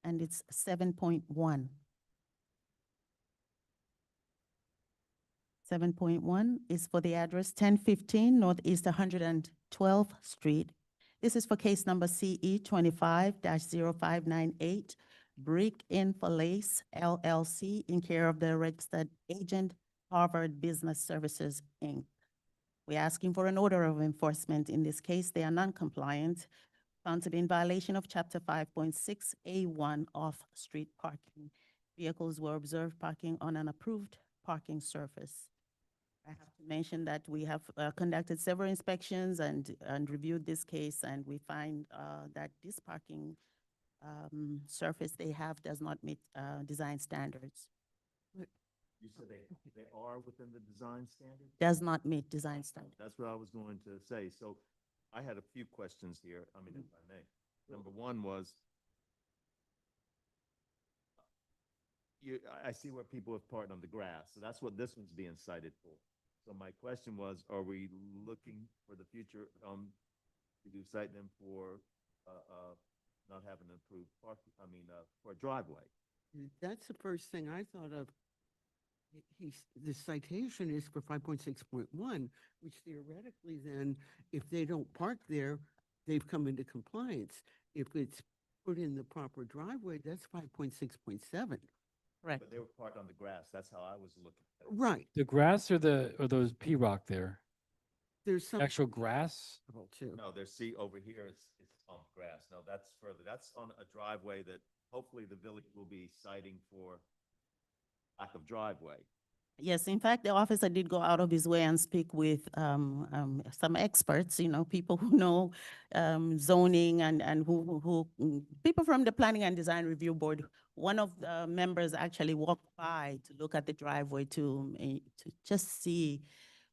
and it's 7.1. 7.1 is for the address 1015 Northeast 112th Street. This is for case number CE 25-0598, Brick in for Lace LLC, in care of the registered agent, Harvard Business Services, Inc. We're asking for an order of enforcement. In this case, they are non-compliant, found to be in violation of Chapter 5.6A1 off-street parking. Vehicles were observed parking on an approved parking surface. I have to mention that we have conducted several inspections and reviewed this case, and we find that this parking surface they have does not meet design standards. You said they are within the design standard? Does not meet design standards. That's what I was going to say. So I had a few questions here, I mean, if I may. Number one was, I see where people have parked on the grass, so that's what this one's being cited for. So my question was, are we looking for the future, to do cite them for, not having an approved parking, for a driveway? That's the first thing I thought of. The citation is for 5.6.1, which theoretically then, if they don't park there, they've come into compliance. If it's put in the proper driveway, that's 5.6.7. Correct. But they were parked on the grass, that's how I was looking at it. Right, The grass or those P-rock there? there's some. Actual grass? Too. No, there's, see, over here, it's on grass. No, that's further, that's on a driveway that hopefully the village will be citing for lack of driveway. Yes, in fact, the officer did go out of his way and speak with some experts, people who know zoning and people from the Planning and Design Review Board. One of the members actually walked by to look at the driveway to just see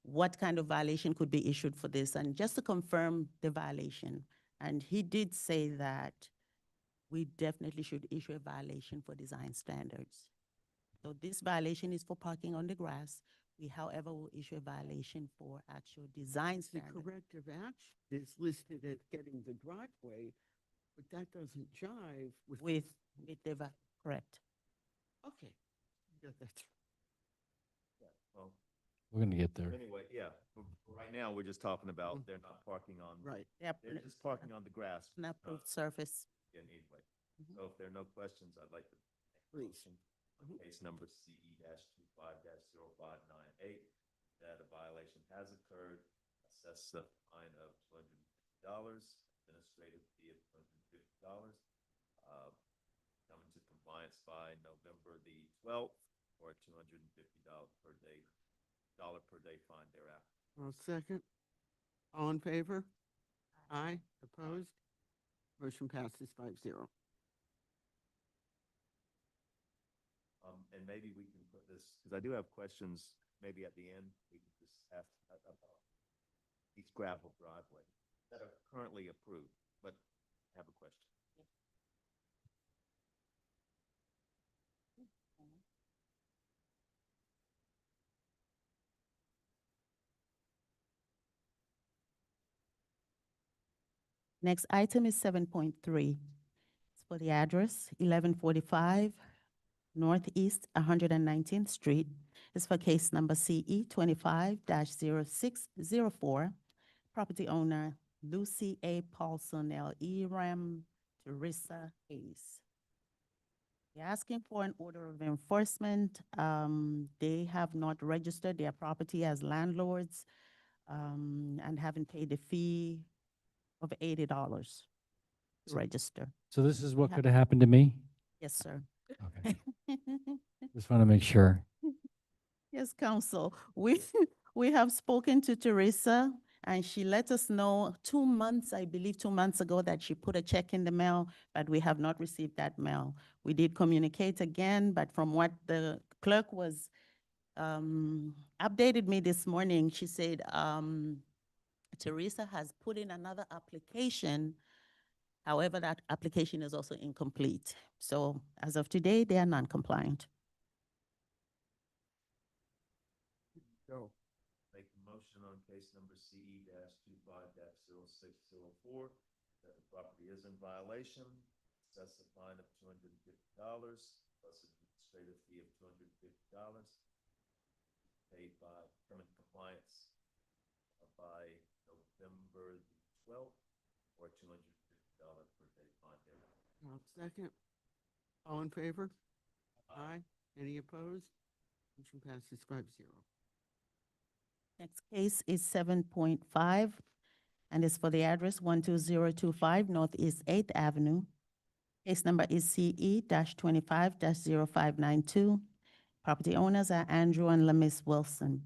what kind of violation could be issued for this and just to confirm the violation. And he did say that we definitely should issue a violation for design standards. So this violation is for parking on the grass. We, however, will issue a violation for actual design The standards. corrective action is listed as getting the driveway, but that doesn't jive with. Correct. Okay. Yeah, that's. Yeah, well, We're gonna get there. anyway, yeah, for right now, we're just talking about they're not parking on. Right. Yep. They're just parking on the grass. An approved surface. Yeah, anyway. Mhm. So if there are no questions, I'd like to. Please. On case number CE-25-0598, that a violation has occurred, assess a fine of $250, administrative fee of $250. Come into compliance by November the 12th, or $250 per day fine thereafter. I'll second. All in favor? Aye. Opposed? Motion passes 5-0. And maybe we can put this, because I do have questions, maybe at the end, we can just ask about each gravel driveway that are currently approved, but I have a question. Next item is 7.3. It's for the address 1145 Northeast 119th Street. It's for case number CE 25-0604. Property owner Lucy A. Paulson, L.E. Ram Teresa Hayes. They're asking for an order of enforcement. They have not registered their property as landlords and haven't paid a fee of $80 to register. So this is what Yeah. could have happened to me? Yes, sir. Okay, just want to make sure. Yes, counsel. We have spoken to Teresa and she let us know 2 months, I believe 2 months ago, that she put a check in the mail, but we have not received that mail. We did communicate again, but from what the clerk was updated me this morning, she said Teresa has put in another application. However, that application is also incomplete. So as of today, they are non-compliant. Go. Make a motion on case number CE-25-0604, that the property is in violation, assess a fine of $250, plus administrative fee of $250, paid by, come in compliance by November the 12th, or $250 per day fine thereof. I'll second. All in favor? Aye. Any opposed? Motion passes 5-0. Next case is 7.5, and it's for the address 12025 Northeast 8th Avenue. Case number is CE-25-0592. Property owners are Andrew and Lemis Wilson.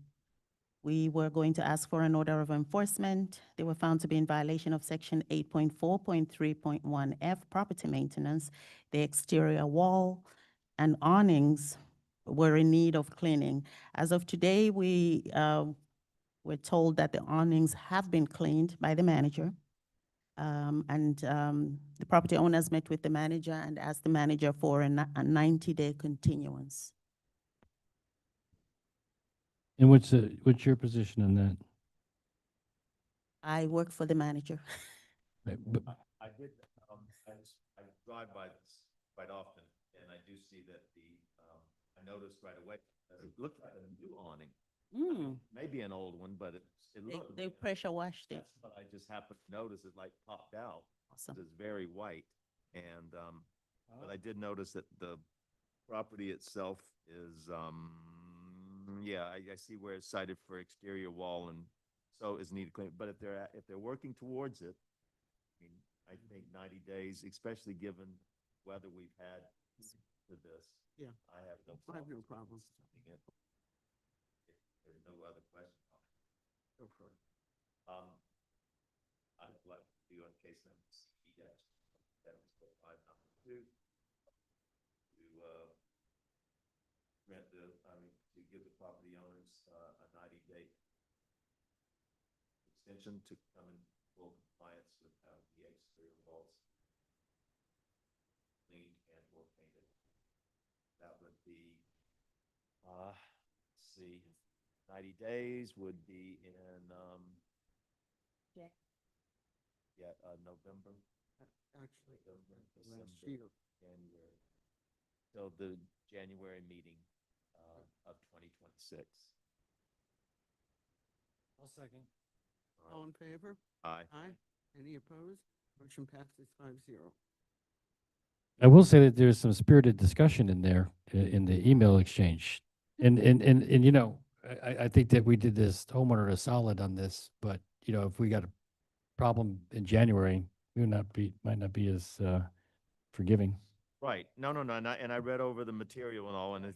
We were going to ask for an order of enforcement. They were found to be in violation of Section 8.4.3.1F, property maintenance. The exterior wall and awnings were in need of cleaning. As of today, we're told that the awnings have been cleaned by the manager. The property owners met with the manager and asked the manager for a 90-day continuance. And what's your position on that? I work for the manager. I did, I drive by this quite often, and I do see that I noticed right away, that it looked like a new awning. Maybe an old one, but it looked. They pressure washed it. That's what I just happened to notice, it like popped out. Awesome. It's very white, and, but I did notice that the property itself is, yeah, I see where it's cited for exterior wall, and so is needed clean, but if they're working towards it, I mean, I think 90 days, especially given weather we've had to this. Yeah. I have no I have problem. no problem. If there's no other question. Go for it. I'd like to do on case number CE-745 to grant to give the property owners a 90-day extension to come in full compliance with the exterior walls cleaned and or painted. That would be, let's see, 90 days would be in, November. Actually, November, last December, year. January. So the January meeting of 2026. I'll second. All in favor? Aye. Aye. Any opposed? Motion passes 5-0. I will say that there's some spirited discussion in there, in the email exchange. And you know, I think that we did this homeowner a solid on this, but, you know, if we got a problem in January, we might not be as forgiving. Right. No, and I read over the material and all, and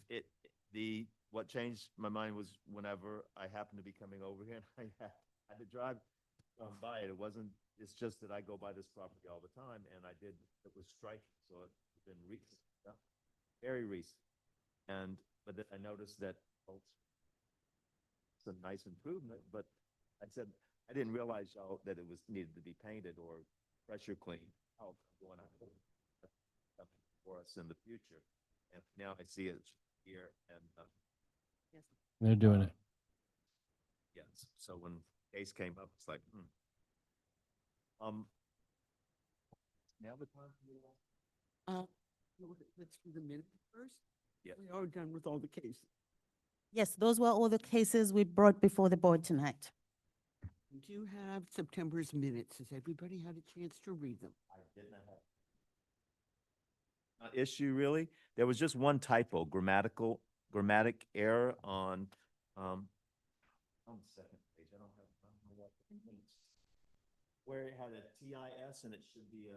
what changed my mind was whenever I happened to be coming over here, and I had to drive by it. It's just that I go by this property all the time, and it was striking, so it's been recent, very recent. But then I noticed that, well, it's a nice improvement, but I said, I didn't realize that it was needed to be painted or pressure cleaned. Going on for us in the future, and now I see it here, and They're doing it. yes. So when the case came up, it's like, now the time for you all? Let's do the minutes first. Yeah. We are done with all the cases. Yes, those were all the cases we brought before the board tonight. We do have September's minutes. Has everybody had a chance to read them? I did not have. Issue really, there was just one typo, grammatic error on the second page. I don't know what it means. Where it had a TIS and it should be an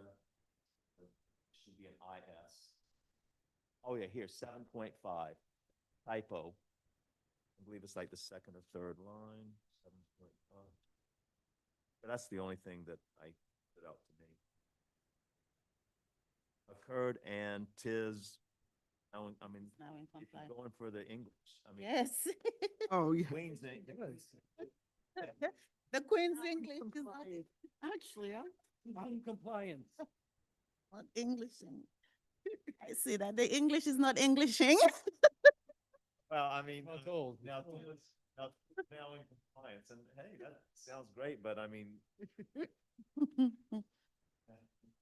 IS. Oh yeah, here, 7.5, typo. I believe it's like the second or third line, 7.5. But that's the only thing that stood out to me. Occurred and tis, I mean, Now in if you're compliance. going for the English, I mean. Yes. Oh, yeah. Queen's English. The Queen's English is not, Actually, I'm compliance. not Englishing. I see that. The English is not Englishing. Well, I mean, Well told. now in compliance, and hey, that sounds great, but I mean,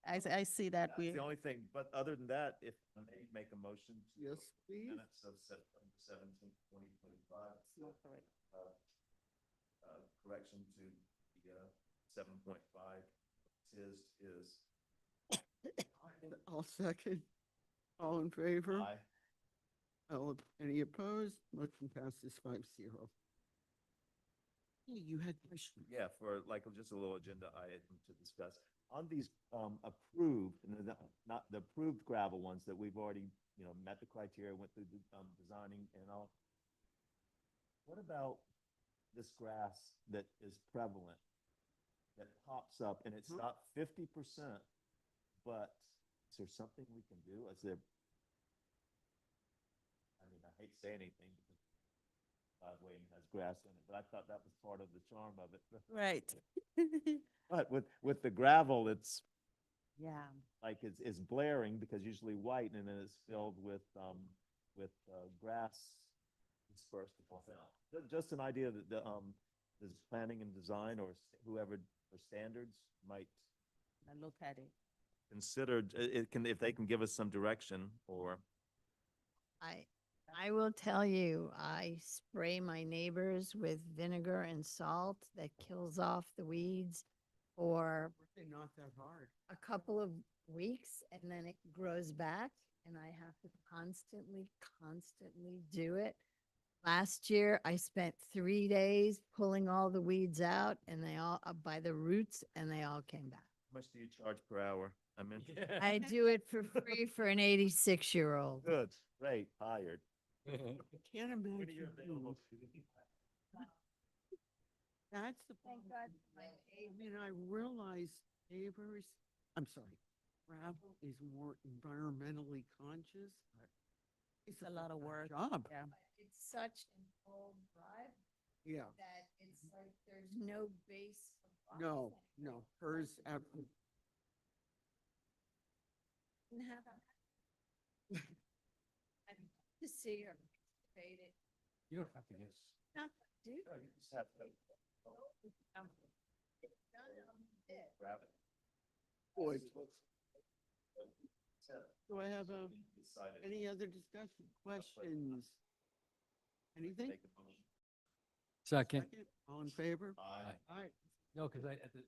I see that that's we, the only thing, but other than that, if I may make a motion. to Yes, approve please. Minutes of September 17th, 2025. Correction to the 7.5 Is. I'll second. All in favor? Aye. Any opposed? Motion passes 5-0. Hey, you had questions? Yeah, for like just a little agenda item to discuss. On these approved, and not the approved gravel ones that we've already, met the criteria, went through the designing and all. What about this grass that is prevalent, that pops up and it's not 50%, but is there something we can do? Is there? I mean, I hate to say anything because Wayne has grass in it, but I thought that was part of the charm of it. Right. But with the gravel, it's Yeah. like it's blaring because usually white and then it's filled with grass dispersed upon it. Just an idea that the planning and design or whoever for standards might I look at it. consider if they can give us some direction or. I will tell you, I spray my neighbors with vinegar and salt that kills off the weeds for They're not that hard. a couple of weeks and then it grows back and I have to constantly do it. Last year, I spent 3 days pulling all the weeds out and they all, by the roots, and they all came back. How much do you charge per hour? I mean. I do it for free for an 86-year-old. Good, great, hired. I can't imagine. That's the Thank problem. God. I mean, I realize neighbors, I'm sorry, gravel is more environmentally conscious. It's a lot of work. Job. Yeah. It's such an old drive Yeah, that it's like there's no base. of no, rocks no, hers, absolutely. anymore. And have I'd love to see her fade it. You don't have to guess. Not do. You just have to grab it. Boy. Do I have any other discussion, questions? Anything? Make a motion. Second. Second? All in favor? Aye. Aye. No, because I do.